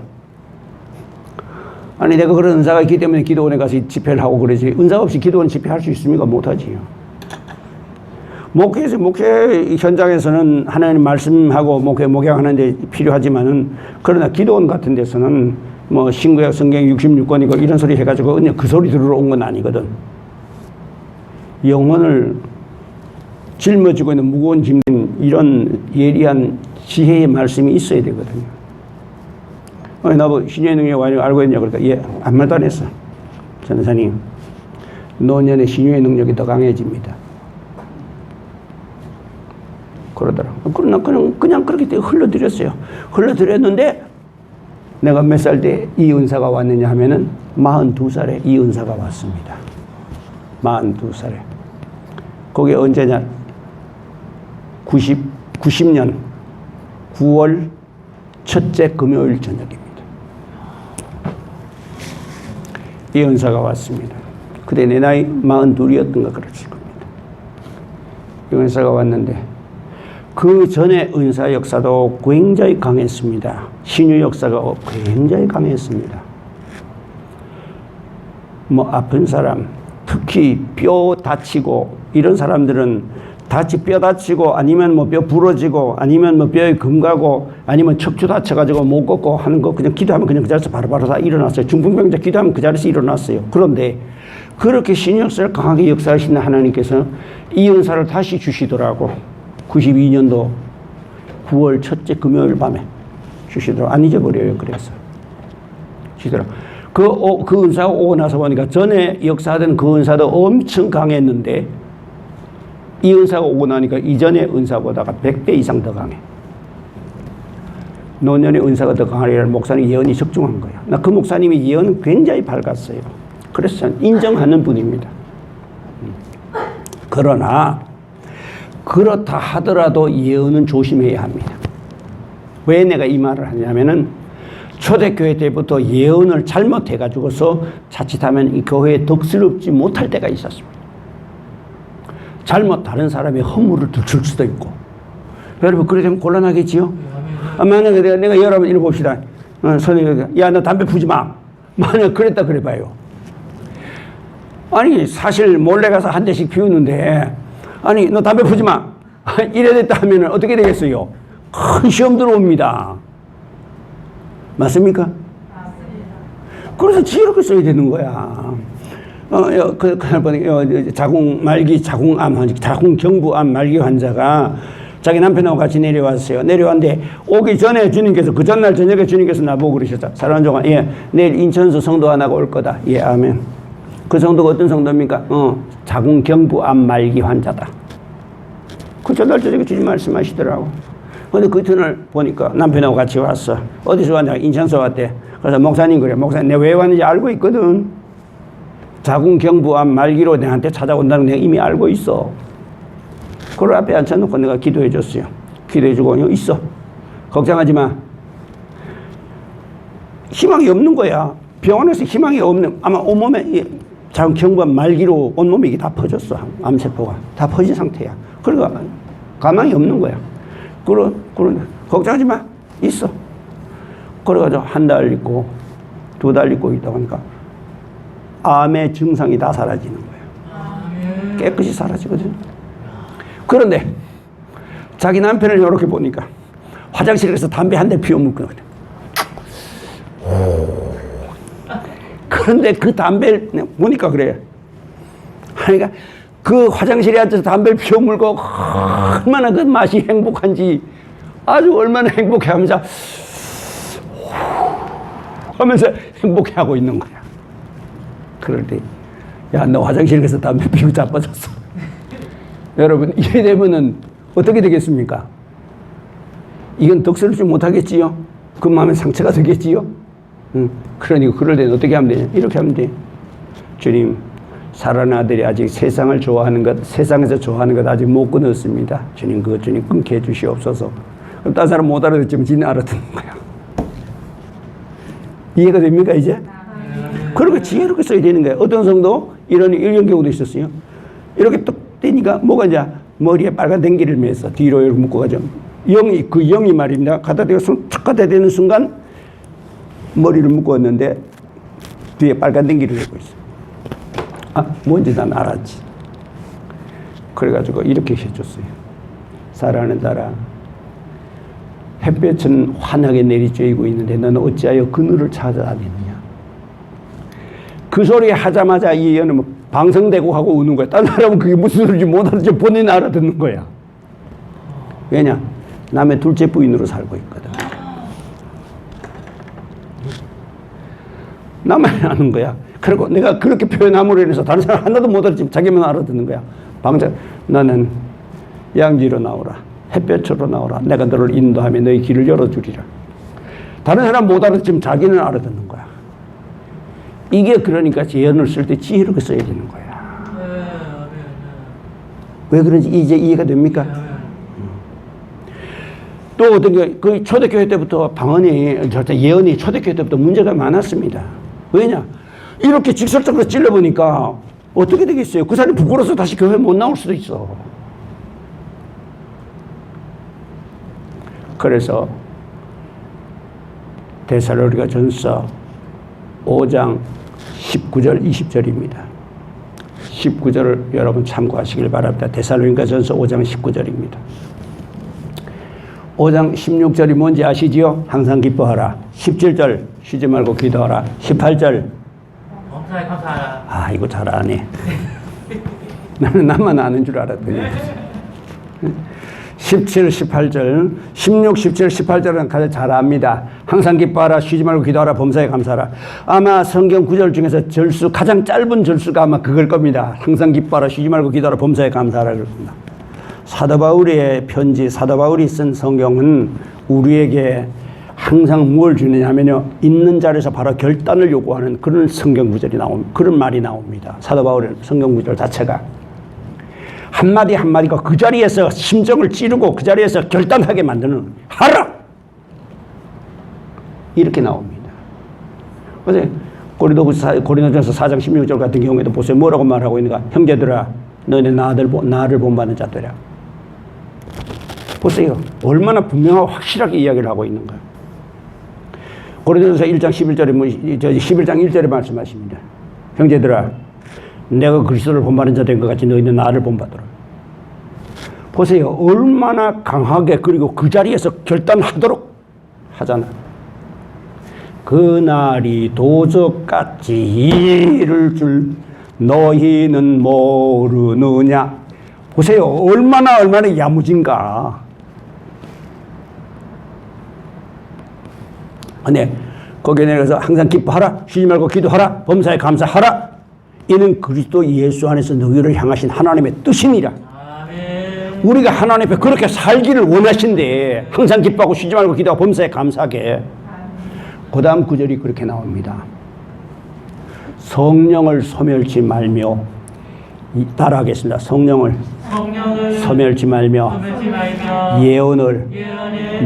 아니 내가 그런 은사가 있기 때문에 기도원에 가서 집회를 하고 그러지 은사 없이 기도원 집회할 수 있습니까? 못하지요. 목회 현장에서는 하나님 말씀하고 목양하는 데 필요하지만은 그러나 기도원 같은 데서는 뭐 신구약 성경 66권이고 이런 소리 해가지고 그냥 그 소리 들으러 온 건 아니거든. 영혼을 짊어지고 있는 무거운 짐 이런 예리한 지혜의 말씀이 있어야 되거든요. 나보고 신유의 능력 알고 있냐 그러니까 예, 아무 말도 안 했어. 전사님 노년에 신유의 능력이 더 강해집니다. 그러더라. 그러나 그냥 그렇게 흘러들였어요. 흘러들였는데 내가 몇 살 때 이 은사가 왔느냐 하면은 42살에 이 은사가 왔습니다. 42살에. 그게 언제냐? 90년 9월 첫째 금요일 저녁입니다. 이 은사가 왔습니다. 그때 내 나이 42였던가 그랬을 겁니다. 이 은사가 왔는데 그 전에 은사 역사도 굉장히 강했습니다. 신유 역사가 굉장히 강했습니다. 뭐 아픈 사람, 특히 뼈 다치고 이런 사람들은 뼈 다치고 아니면 뭐 뼈 부러지고 아니면 뭐 뼈에 금 가고 아니면 척추 다쳐가지고 못 걷고 하는 거 그냥 기도하면 그냥 그 자리에서 바로바로 다 일어났어요. 중풍병자 기도하면 그 자리에서 일어났어요. 그런데 그렇게 신유 역사를 강하게 역사하시는 하나님께서 이 은사를 다시 주시더라고. 92년도 9월 첫째 금요일 밤에 주시더라고. 안 잊어버려요. 그래서 시더라고. 그 은사가 오고 나서 보니까 전에 역사하던 그 은사도 엄청 강했는데 이 은사가 오고 나니까 이전의 은사보다가 100배 이상 더 강해. 노년의 은사가 더 강하리라는 목사님 예언이 적중한 거야. 나 그 목사님이 예언은 굉장히 밝았어요. 그래서 저는 인정하는 분입니다. 그러나 그렇다 하더라도 예언은 조심해야 합니다. 왜 내가 이 말을 하냐면은 초대교회 때부터 예언을 잘못해가지고서 자칫하면 이 교회에 덕스럽지 못할 때가 있었습니다. 잘못 다른 사람의 허물을 들출 수도 있고. 여러분 그래 되면 곤란하겠지요? 만약에 내가 여러분 이리 봅시다. 선생님, 야 너 담배 피우지 마. 만약 그랬다 그래봐요. 아니 사실 몰래 가서 한 대씩 피우는데 아니 너 담배 피우지 마. 이래 됐다 하면 어떻게 되겠어요? 큰 시험 들어옵니다. 맞습니까? 그래서 지혜롭게 써야 되는 거야. 그날 보니까 자궁경부암 말기 환자가 자기 남편하고 같이 내려왔어요. 내려왔는데 오기 전에 주님께서 그 전날 저녁에 주님께서 나보고 그러셨다. 사랑하는 종아, 예, 내일 인천서 성도 하나가 올 거다. 예, 아멘. 그 성도가 어떤 성도입니까? 자궁경부암 말기 환자다. 그 전날 저녁에 주님 말씀하시더라고. 근데 그 전날 보니까 남편하고 같이 왔어. 어디서 왔냐? 인천서 왔대. 그래서 목사님 그래. 목사님 내가 왜 왔는지 알고 있거든. 자궁경부암 말기로 내한테 찾아온다는 거 내가 이미 알고 있어. 그걸 앞에 앉혀놓고 내가 기도해 줬어요. 기도해 주고 있어. 걱정하지 마. 희망이 없는 거야. 병원에서 희망이 없는, 아마 온몸에 자궁경부암 말기로 온몸에 이게 다 퍼졌어. 암세포가. 다 퍼진 상태야. 그러니까 가망이 없는 거야. 그런 걱정하지 마. 있어. 그래가지고 한 달 있고, 2달 있고 있다 보니까 암의 증상이 다 사라지는 거예요. 깨끗이 사라지거든. 그런데 자기 남편을 이렇게 보니까 화장실에서 담배 한 대 피워 물거든. 그런데 그 담배를 보니까 그래. 그러니까 그 화장실에 앉아서 담배를 피워 물고 얼마나 그 맛이 행복한지 아주 얼마나 행복해 하면서 행복해하고 있는 거야. 그럴 때, 야, 너 화장실에 가서 담배 피우고 자빠졌어. 여러분, 이래 되면은 어떻게 되겠습니까? 이건 덕스럽지 못하겠지요? 그 마음에 상처가 되겠지요? 그러니까 그럴 때는 어떻게 하면 되냐? 이렇게 하면 돼. 주님, 사랑하는 아들이 아직 세상을 좋아하는 것, 세상에서 좋아하는 것 아직 못 끊었습니다. 주님, 그것 주님 끊게 해주시옵소서. 그럼 다른 사람 못 알아듣지만 지는 알아듣는 거야. 이해가 됩니까, 이제? 그렇게 지혜롭게 써야 되는 거예요. 어떤 성도 이런 경우도 있었어요. 이렇게 뚝 떼니까 뭐가 이제 머리에 빨간 댕기를 매서 뒤로 이렇게 묶어가지고 영이 말입니다. 갖다 대고 툭 갖다 대는 순간 머리를 묶었는데 뒤에 빨간 댕기를 내고 있어. 아, 뭔지 난 알았지. 그래가지고 이렇게 해줬어요. 사랑하는 딸아, 햇볕은 환하게 내리쬐이고 있는데 너는 어찌하여 그늘을 찾아다니느냐. 그 소리 하자마자 이 여는 방성대고 하고 우는 거야. 다른 사람은 그게 무슨 소리인지 못 알아듣지 본인은 알아듣는 거야. 왜냐? 남의 둘째 부인으로 살고 있거든. 나만 아는 거야. 그리고 내가 그렇게 표현함으로 인해서 다른 사람 하나도 못 알아듣지 자기만 알아듣는 거야. 너는 양지로 나오라. 햇볕으로 나오라. 내가 너를 인도하며 너의 길을 열어주리라. 다른 사람 못 알아듣지만 자기는 알아듣는 거야. 이게 그러니까 예언을 쓸 때 지혜롭게 써야 되는 거야. 왜 그런지 이제 이해가 됩니까? 또 어떤 게, 그 초대교회 때부터 예언이 초대교회 때부터 문제가 많았습니다. 왜냐? 이렇게 직설적으로 찔러보니까 어떻게 되겠어요? 그 사람이 부끄러워서 다시 교회 못 나올 수도 있어. 그래서 데살로니가 전서 5장 19절 20절입니다. 19절을 여러분 참고하시길 바랍니다. 데살로니가 전서 5장 19절입니다. 5장 16절이 뭔지 아시지요? 항상 기뻐하라. 17절 쉬지 말고 기도하라. 18절 감사하라. 아, 이거 잘 아네. 나는 나만 아는 줄 알았더니. 17, 18절, 16, 17, 18절은 가장 잘 압니다. 항상 기뻐하라, 쉬지 말고 기도하라, 범사에 감사하라. 아마 성경 구절 중에서 절수, 가장 짧은 절수가 아마 그걸 겁니다. 항상 기뻐하라, 쉬지 말고 기도하라, 범사에 감사하라. 그렇습니다. 사도 바울의 편지, 사도 바울이 쓴 성경은 우리에게 항상 무엇을 주느냐 하면요, 있는 자리에서 바로 결단을 요구하는 그런 성경 구절이 나옵니다. 그런 말이 나옵니다. 사도 바울의 성경 구절 자체가. 한마디 한마디가 그 자리에서 심정을 찌르고 그 자리에서 결단하게 만드는 하라! 이렇게 나옵니다. 그래서 고린도전서 4장 16절 같은 경우에도 보세요. 뭐라고 말하고 있는가? 형제들아, 너네 나를 본받는 자들아. 보세요. 얼마나 분명하고 확실하게 이야기를 하고 있는 거예요. 고린도전서 1장 11절에 11장 1절에 말씀하십니다. 형제들아, 내가 그리스도를 본받는 자 된 것 같이 너희는 나를 본받으라. 보세요. 얼마나 강하게 그리고 그 자리에서 결단하도록 하잖아. 그날이 도적같이 이를 줄 너희는 모르느냐. 보세요. 얼마나 야무진가. 네. 거기에 내려서 항상 기뻐하라, 쉬지 말고 기도하라, 범사에 감사하라. 이는 그리스도 예수 안에서 너희를 향하신 하나님의 뜻이니라. 아멘. 우리가 하나님 앞에 그렇게 살기를 원하신데 항상 기뻐하고 쉬지 말고 기도하고 범사에 감사하게. 그 다음 구절이 그렇게 나옵니다. 성령을 소멸치 말며, 따라하겠습니다. 성령을 소멸치 말며 예언을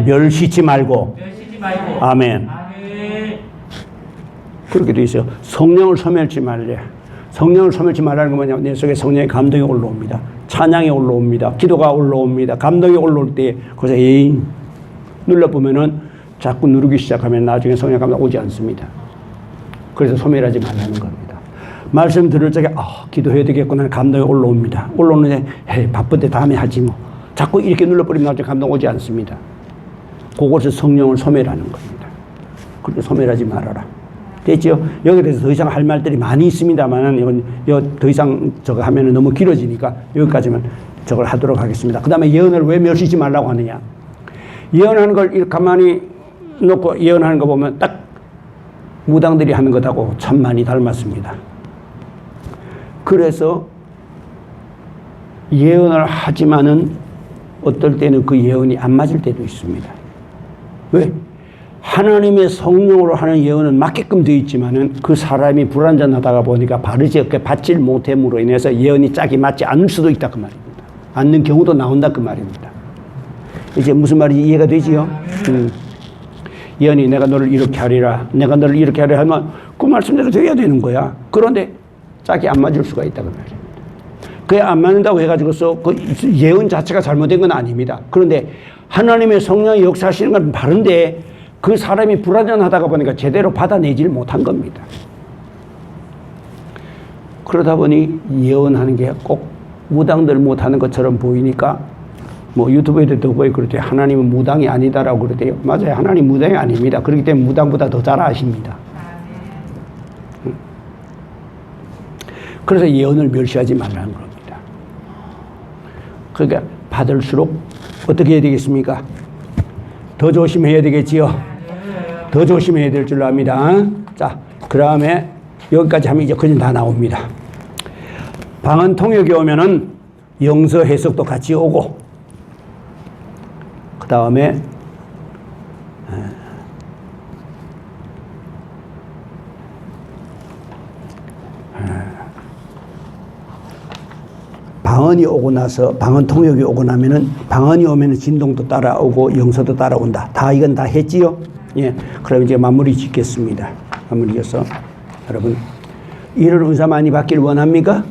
멸시치 말고. 아멘. 그렇게 되어 있어요. 성령을 소멸치 말래. 성령을 소멸치 말라는 건 뭐냐면 내 속에 성령의 감동이 올라옵니다. 찬양이 올라옵니다. 기도가 올라옵니다. 감동이 올라올 때 거기서 눌러보면은 자꾸 누르기 시작하면 나중에 성령 감동 오지 않습니다. 그래서 소멸하지 말라는 겁니다. 말씀 들을 적에 기도해야 되겠구나 감동이 올라옵니다. 올라오는데 바쁜데 다음에 하지 뭐. 자꾸 이렇게 눌러버리면 나중에 감동 오지 않습니다. 그것을 성령을 소멸하는 겁니다. 그렇게 소멸하지 말아라. 됐죠? 여기에 대해서 더 이상 할 말들이 많이 있습니다만 이건 더 이상 저거 하면 너무 길어지니까 여기까지만 저걸 하도록 하겠습니다. 그 다음에 예언을 왜 멸시지 말라고 하느냐. 예언하는 걸 이렇게 가만히 놓고 예언하는 거 보면 딱 무당들이 하는 것하고 참 많이 닮았습니다. 그래서 예언을 하지만은 어떨 때는 그 예언이 안 맞을 때도 있습니다. 왜? 하나님의 성령으로 하는 예언은 맞게끔 되어 있지만은 그 사람이 불완전하다가 보니까 바르지 받질 못함으로 인해서 예언이 짝이 맞지 않을 수도 있다 그 말입니다. 않는 경우도 나온다 그 말입니다. 이제 무슨 말인지 이해가 되지요? 예언이 내가 너를 이렇게 하리라, 내가 너를 이렇게 하리라 하면 그 말씀대로 돼야 되는 거야. 그런데 짝이 안 맞을 수가 있다 그 말입니다. 그게 안 맞는다고 해가지고 그 예언 자체가 잘못된 건 아닙니다. 그런데 하나님의 성령이 역사하시는 건 바른데 그 사람이 불완전하다가 보니까 제대로 받아내질 못한 겁니다. 그러다 보니 예언하는 게 꼭 무당들 못하는 것처럼 보이니까 뭐 유튜브에도 거의 그렇대요. 하나님은 무당이 아니다라고 그러대요. 맞아요. 하나님 무당이 아닙니다. 그렇기 때문에 무당보다 더 잘 아십니다. 그래서 예언을 멸시하지 말라는 겁니다. 그러니까 받을수록 어떻게 해야 되겠습니까? 더 조심해야 되겠지요. 더 조심해야 될 줄 압니다. 자, 그 다음에 여기까지 하면 이제 거진 다 나옵니다. 방언 통역이 오면은 영서 해석도 같이 오고, 그 다음에 방언이 오고 나서 방언 통역이 오고 나면은 방언이 오면은 진동도 따라오고 영서도 따라온다. 이건 다 했지요? 예. 그럼 이제 마무리 짓겠습니다. 마무리 지어서 여러분 이런 은사 많이 받길 원합니까?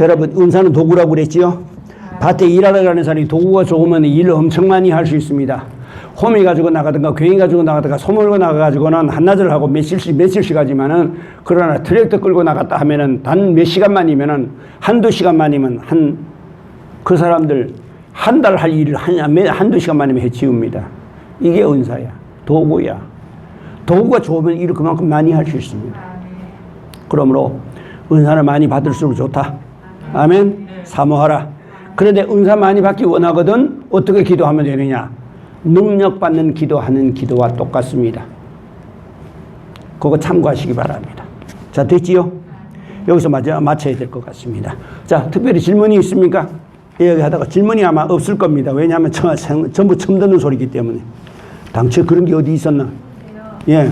여러분 은사는 도구라고 그랬지요? 밭에 일하러 가는 사람이 도구가 좋으면 일을 엄청 많이 할 수 있습니다. 홈이 가지고 나가든가 괜히 가지고 나가든가 소몰고 나가가지고는 한나절 하고 며칠씩 하지만은 그러나 트랙터 끌고 나갔다 하면은 단 몇 시간만이면은 한두 시간만이면 그 사람들 한 달 할 일을 한두 시간만이면 해치웁니다. 이게 은사야. 도구야. 도구가 좋으면 일을 그만큼 많이 할 수 있습니다. 그러므로 은사를 많이 받을수록 좋다. 아멘. 사모하라. 그런데 은사 많이 받기 원하거든 어떻게 기도하면 되느냐? 능력 받는 기도하는 기도와 똑같습니다. 그거 참고하시기 바랍니다. 자, 됐지요? 여기서 맞춰야 될 것 같습니다. 자, 특별히 질문이 있습니까? 이야기하다가 질문이 아마 없을 겁니다. 왜냐하면 전부 처음 듣는 소리이기 때문에. 당초에 그런 게 어디 있었나? 예.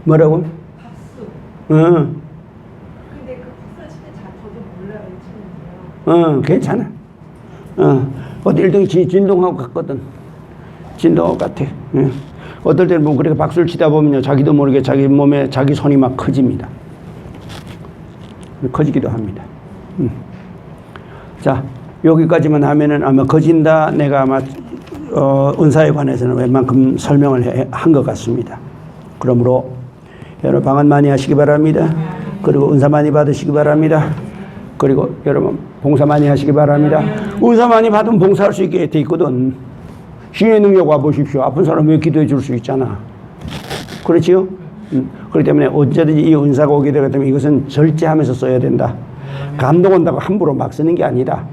뭐라고? 박수. 응. 근데 그 박수를 칠 때 잘 저도 몰라요, 치는데요. 괜찮아. 어디 일등이 진동하고 같거든. 진동하고 같아. 어떨 때는 뭐 그렇게 박수를 치다 보면요, 자기도 모르게 자기 몸에 자기 손이 막 커집니다. 커지기도 합니다. 자, 여기까지만 하면은 아마 커진다. 내가 아마 은사에 관해서는 웬만큼 설명을 한 것 같습니다. 그러므로 여러분 방언 많이 하시기 바랍니다. 그리고 은사 많이 받으시기 바랍니다. 그리고 여러분 봉사 많이 하시기 바랍니다. 은사 많이 받으면 봉사할 수 있게 돼 있거든. 신의 능력 와보십시오. 아픈 사람 왜 기도해 줄 수 있잖아. 그렇지요? 그렇기 때문에 언제든지 이 은사가 오게 되기 때문에 이것은 절제하면서 써야 된다. 감동 온다고 함부로 막 쓰는 게 아니다.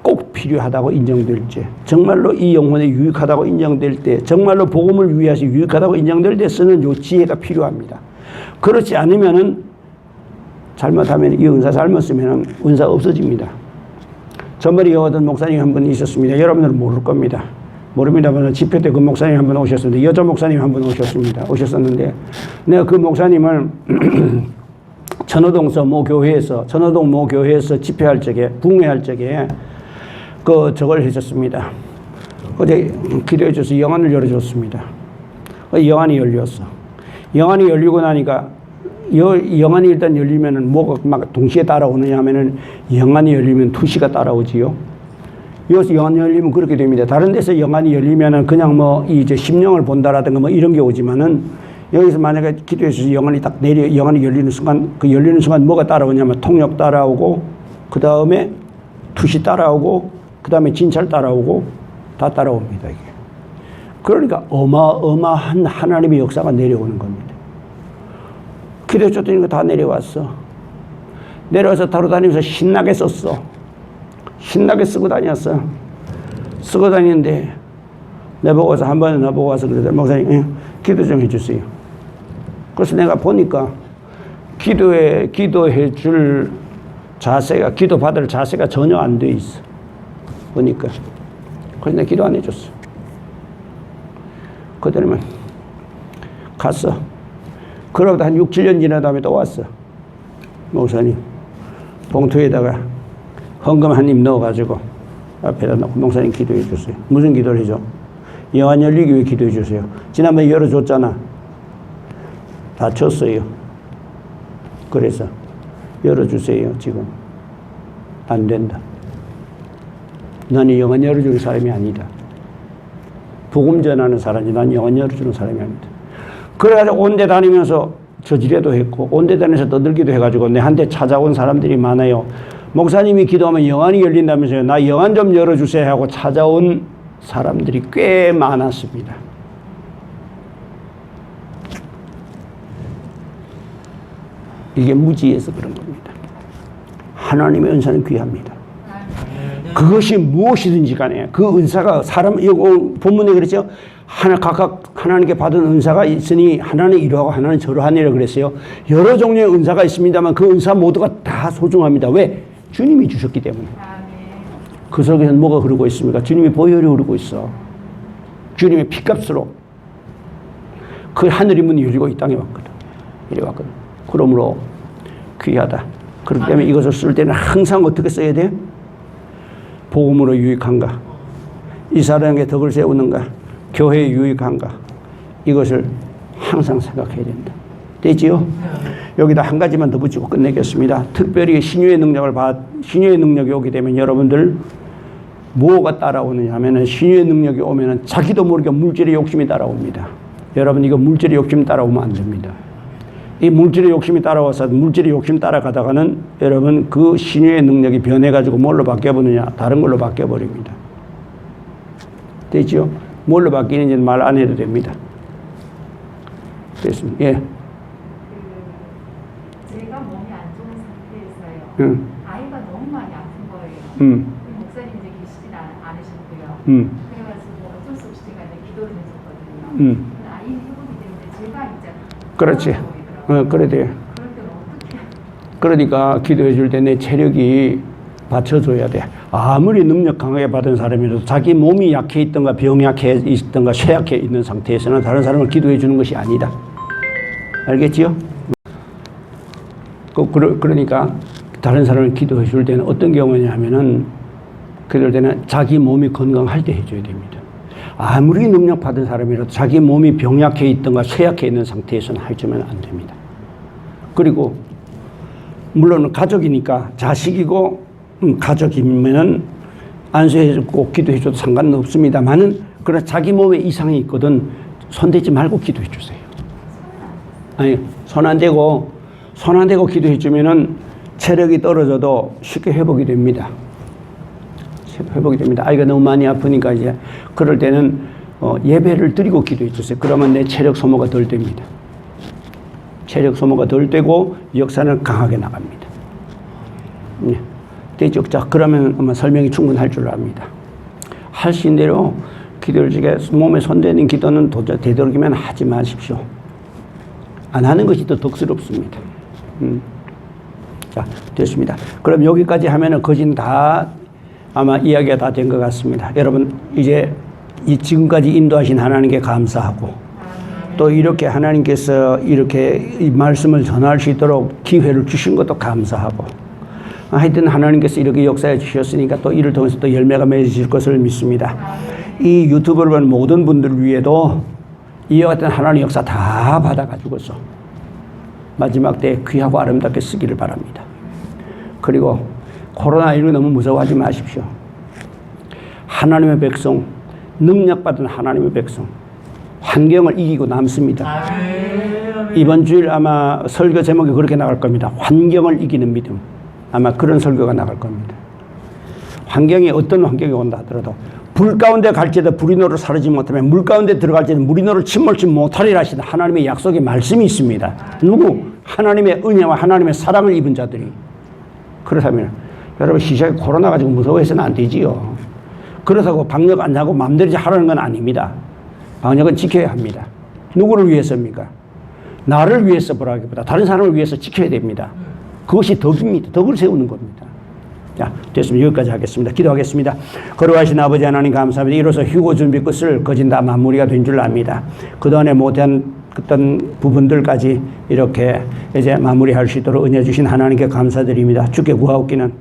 꼭 필요하다고 인정될 때, 정말로 이 영혼에 유익하다고 인정될 때, 정말로 복음을 위해서 유익하다고 인정될 때 쓰는 요 지혜가 필요합니다. 그렇지 않으면은 잘못하면 이 은사 잘못 쓰면 은사 없어집니다. 전번에 어떤 목사님 한 분 있었습니다. 여러분들은 모를 겁니다. 모릅니다만 집회 때 그 목사님 한 분 오셨었는데, 여자 목사님 한 분 오셨었는데 내가 그 목사님을 천호동 모 교회에서 집회할 적에, 붕회할 적에 저걸 해줬습니다. 어제 기도해 줘서 영안을 열어줬습니다. 영안이 열렸어. 영안이 열리고 나니까 영안이 일단 열리면은 뭐가 막 동시에 따라오느냐 하면은 영안이 열리면 투시가 따라오지요. 여기서 영안이 열리면 그렇게 됩니다. 다른 데서 영안이 열리면은 그냥 뭐 이제 심령을 본다라든가 뭐 이런 게 오지만은 여기서 만약에 기도해서 영안이 영안이 열리는 순간, 그 열리는 순간 뭐가 따라오냐면 통역 따라오고, 그 다음에 투시 따라오고, 그 다음에 진찰 따라오고, 다 따라옵니다, 이게. 그러니까 어마어마한 하나님의 역사가 내려오는 겁니다. 기도해줬더니 다 내려왔어. 내려와서 다루다니면서 신나게 썼어. 신나게 쓰고 다녔어. 쓰고 다니는데, 내보고 와서 한 번에 나보고 와서 그러더라. 목사님, 기도 좀 해주세요. 그래서 내가 보니까 기도해 줄 자세가, 기도 받을 자세가 전혀 안 돼 있어. 보니까. 그래서 내가 기도 안 해줬어. 그때는 갔어. 그러다 한 6, 7년 지난 다음에 또 왔어. 목사님, 봉투에다가 헌금 한 입 넣어가지고 앞에다 놓고 목사님 기도해 주세요. 무슨 기도를 해줘? 영안 열리기 위해 기도해 주세요. 지난번에 열어줬잖아. 다쳤어요. 그래서 열어주세요. 지금 안 된다. 나는 영안 열어주는 사람이 아니다. 복음 전하는 사람이, 난 영안 열어주는 사람이 아니다. 그래가지고 온데 다니면서 저지레도 했고, 온데 다니면서 떠들기도 해가지고 내한테 찾아온 사람들이 많아요. 목사님이 기도하면 영안이 열린다면서요. 나 영안 좀 열어주세요 하고 찾아온 사람들이 꽤 많았습니다. 이게 무지해서 그런 겁니다. 하나님의 은사는 귀합니다. 그것이 무엇이든지 간에 그 은사가 본문에 그랬죠. 각각 하나님께 받은 은사가 있으니 하나는 이러하고 하나는 저러하니라 그랬어요. 여러 종류의 은사가 있습니다만 그 은사 모두가 다 소중합니다. 왜? 주님이 주셨기 때문에. 그 속에는 뭐가 흐르고 있습니까? 주님의 보혈이 흐르고 있어. 주님의 피값으로 그 하늘의 문이 열리고 이 땅에 왔거든. 이리 왔거든. 그러므로 귀하다. 그렇기 때문에 이것을 쓸 때는 항상 어떻게 써야 돼? 복음으로 유익한가? 이 사람에게 덕을 세우는가? 교회에 유익한가? 이것을 항상 생각해야 된다. 되지요? 여기다 한 가지만 더 붙이고 끝내겠습니다. 특별히 신유의 능력이 오게 되면 여러분들 뭐가 따라오느냐 하면은, 신유의 능력이 오면은 자기도 모르게 물질의 욕심이 따라옵니다. 여러분, 이거 물질의 욕심 따라오면 안 됩니다. 이 물질의 욕심이 따라와서 물질의 욕심 따라가다가는 여러분 그 신유의 능력이 변해가지고 뭘로 바뀌어버리냐? 다른 걸로 바뀌어버립니다. 되죠? 뭘로 바뀌는지는 말 안 해도 됩니다. 됐습니다. 예. 제가 몸이 안 좋은 상태에서요. 응. 아이가 너무 많이 아픈 거예요. 음. 목사님 이제 계시진 않으셨고요. 그래가지고 어쩔 수 없이 제가 이제 기도를 했었거든요. 근데 아이는 회복이 되는데 제가 이제 그렇지. 그래 돼요. 그럴 때는 어떻게 그러니까 기도해 줄 때 내 체력이 받쳐줘야 돼. 아무리 능력 강하게 받은 사람이라도 자기 몸이 약해 있던가 병약해 있던가 쇠약해 있는 상태에서는 다른 사람을 기도해 주는 것이 아니다. 알겠지요? 그러니까 다른 사람을 기도해 줄 때는 어떤 경우냐면은 그럴 때는 자기 몸이 건강할 때 해줘야 됩니다. 아무리 능력 받은 사람이라도 자기 몸이 병약해 있던가 쇠약해 있는 상태에서는 해주면 안 됩니다. 그리고 물론 가족이니까 자식이고 가족이면은 안수해주고 기도해줘도 상관은 없습니다만은 그러나 자기 몸에 이상이 있거든 손대지 말고 기도해 주세요. 아니 손 안 대고 기도해 주면은 체력이 떨어져도 쉽게 회복이 됩니다. 회복이 됩니다. 아이가 너무 많이 아프니까 이제 그럴 때는 예배를 드리고 기도해 주세요. 그러면 내 체력 소모가 덜 됩니다. 체력 소모가 덜 되고 역사는 강하게 나갑니다. 네. 되죠? 자, 그러면 아마 설명이 충분할 줄 압니다. 하신 대로 기도를 지게 몸에 손대는 기도는 도저히 되도록이면 하지 마십시오. 안 하는 것이 더 덕스럽습니다. 자, 됐습니다. 그럼 여기까지 하면은 거진 다 아마 이야기가 다 된 것 같습니다. 여러분, 이제 지금까지 인도하신 하나님께 감사하고 또 이렇게 하나님께서 이렇게 이 말씀을 전할 수 있도록 기회를 주신 것도 감사하고 하여튼 하나님께서 이렇게 역사해 주셨으니까 또 이를 통해서 또 열매가 맺으실 것을 믿습니다. 이 유튜브를 보는 모든 분들 위에도 이와 같은 하나님의 역사 다 받아가지고서 마지막 때 귀하고 아름답게 쓰기를 바랍니다. 그리고 코로나19 너무 무서워하지 마십시오. 하나님의 백성, 능력받은 하나님의 백성, 환경을 이기고 남습니다. 이번 주일 아마 설교 제목이 그렇게 나갈 겁니다. 환경을 이기는 믿음. 아마 그런 설교가 나갈 겁니다. 환경이 어떤 환경이 온다 하더라도 불 가운데 갈지라도 불이 너를 사르지 못하면 물 가운데 들어갈지라도 물이 너를 침몰치 못하리라 하시는 하나님의 약속의 말씀이 있습니다. 누구? 하나님의 은혜와 하나님의 사랑을 입은 자들이. 그렇다면 여러분 시작에 코로나 가지고 무서워해서는 안 되지요. 그렇다고 방역 안 하고 마음대로 하라는 건 아닙니다. 방역은 지켜야 합니다. 누구를 위해서입니까? 나를 위해서 보라기보다 다른 사람을 위해서 지켜야 됩니다. 그것이 덕입니다. 덕을 세우는 겁니다. 자, 됐습니다. 여기까지 하겠습니다. 기도하겠습니다. 거룩하신 아버지 하나님 감사합니다. 이로써 휴고 준비 끝을 거진 다 마무리가 된 줄 압니다. 그동안에 못한 어떤 부분들까지 이렇게 이제 마무리할 수 있도록 은혜 주신 하나님께 감사드립니다. 주께 구하옵기는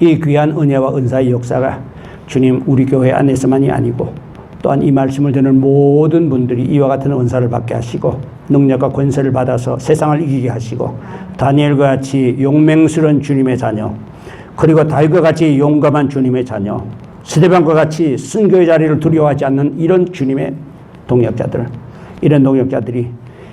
이 귀한 은혜와 은사의 역사가 주님 우리 교회 안에서만이 아니고 또한 이 말씀을 듣는 모든 분들이 이와 같은 은사를 받게 하시고 능력과 권세를 받아서 세상을 이기게 하시고 다니엘과 같이 용맹스러운 주님의 자녀 그리고 다윗과 같이 용감한 주님의 자녀 스데반과 같이 순교의 자리를 두려워하지 않는 이런 주님의 동역자들 이런 동역자들이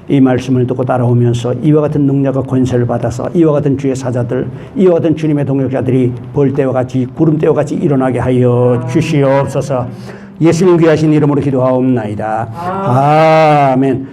이 말씀을 듣고 따라오면서 이와 같은 능력과 권세를 받아서 이와 같은 주의 사자들 이와 같은 주님의 동역자들이 벌떼와 같이 구름떼와 같이 일어나게 하여 주시옵소서. 예수님 귀하신 이름으로 기도하옵나이다. 아멘.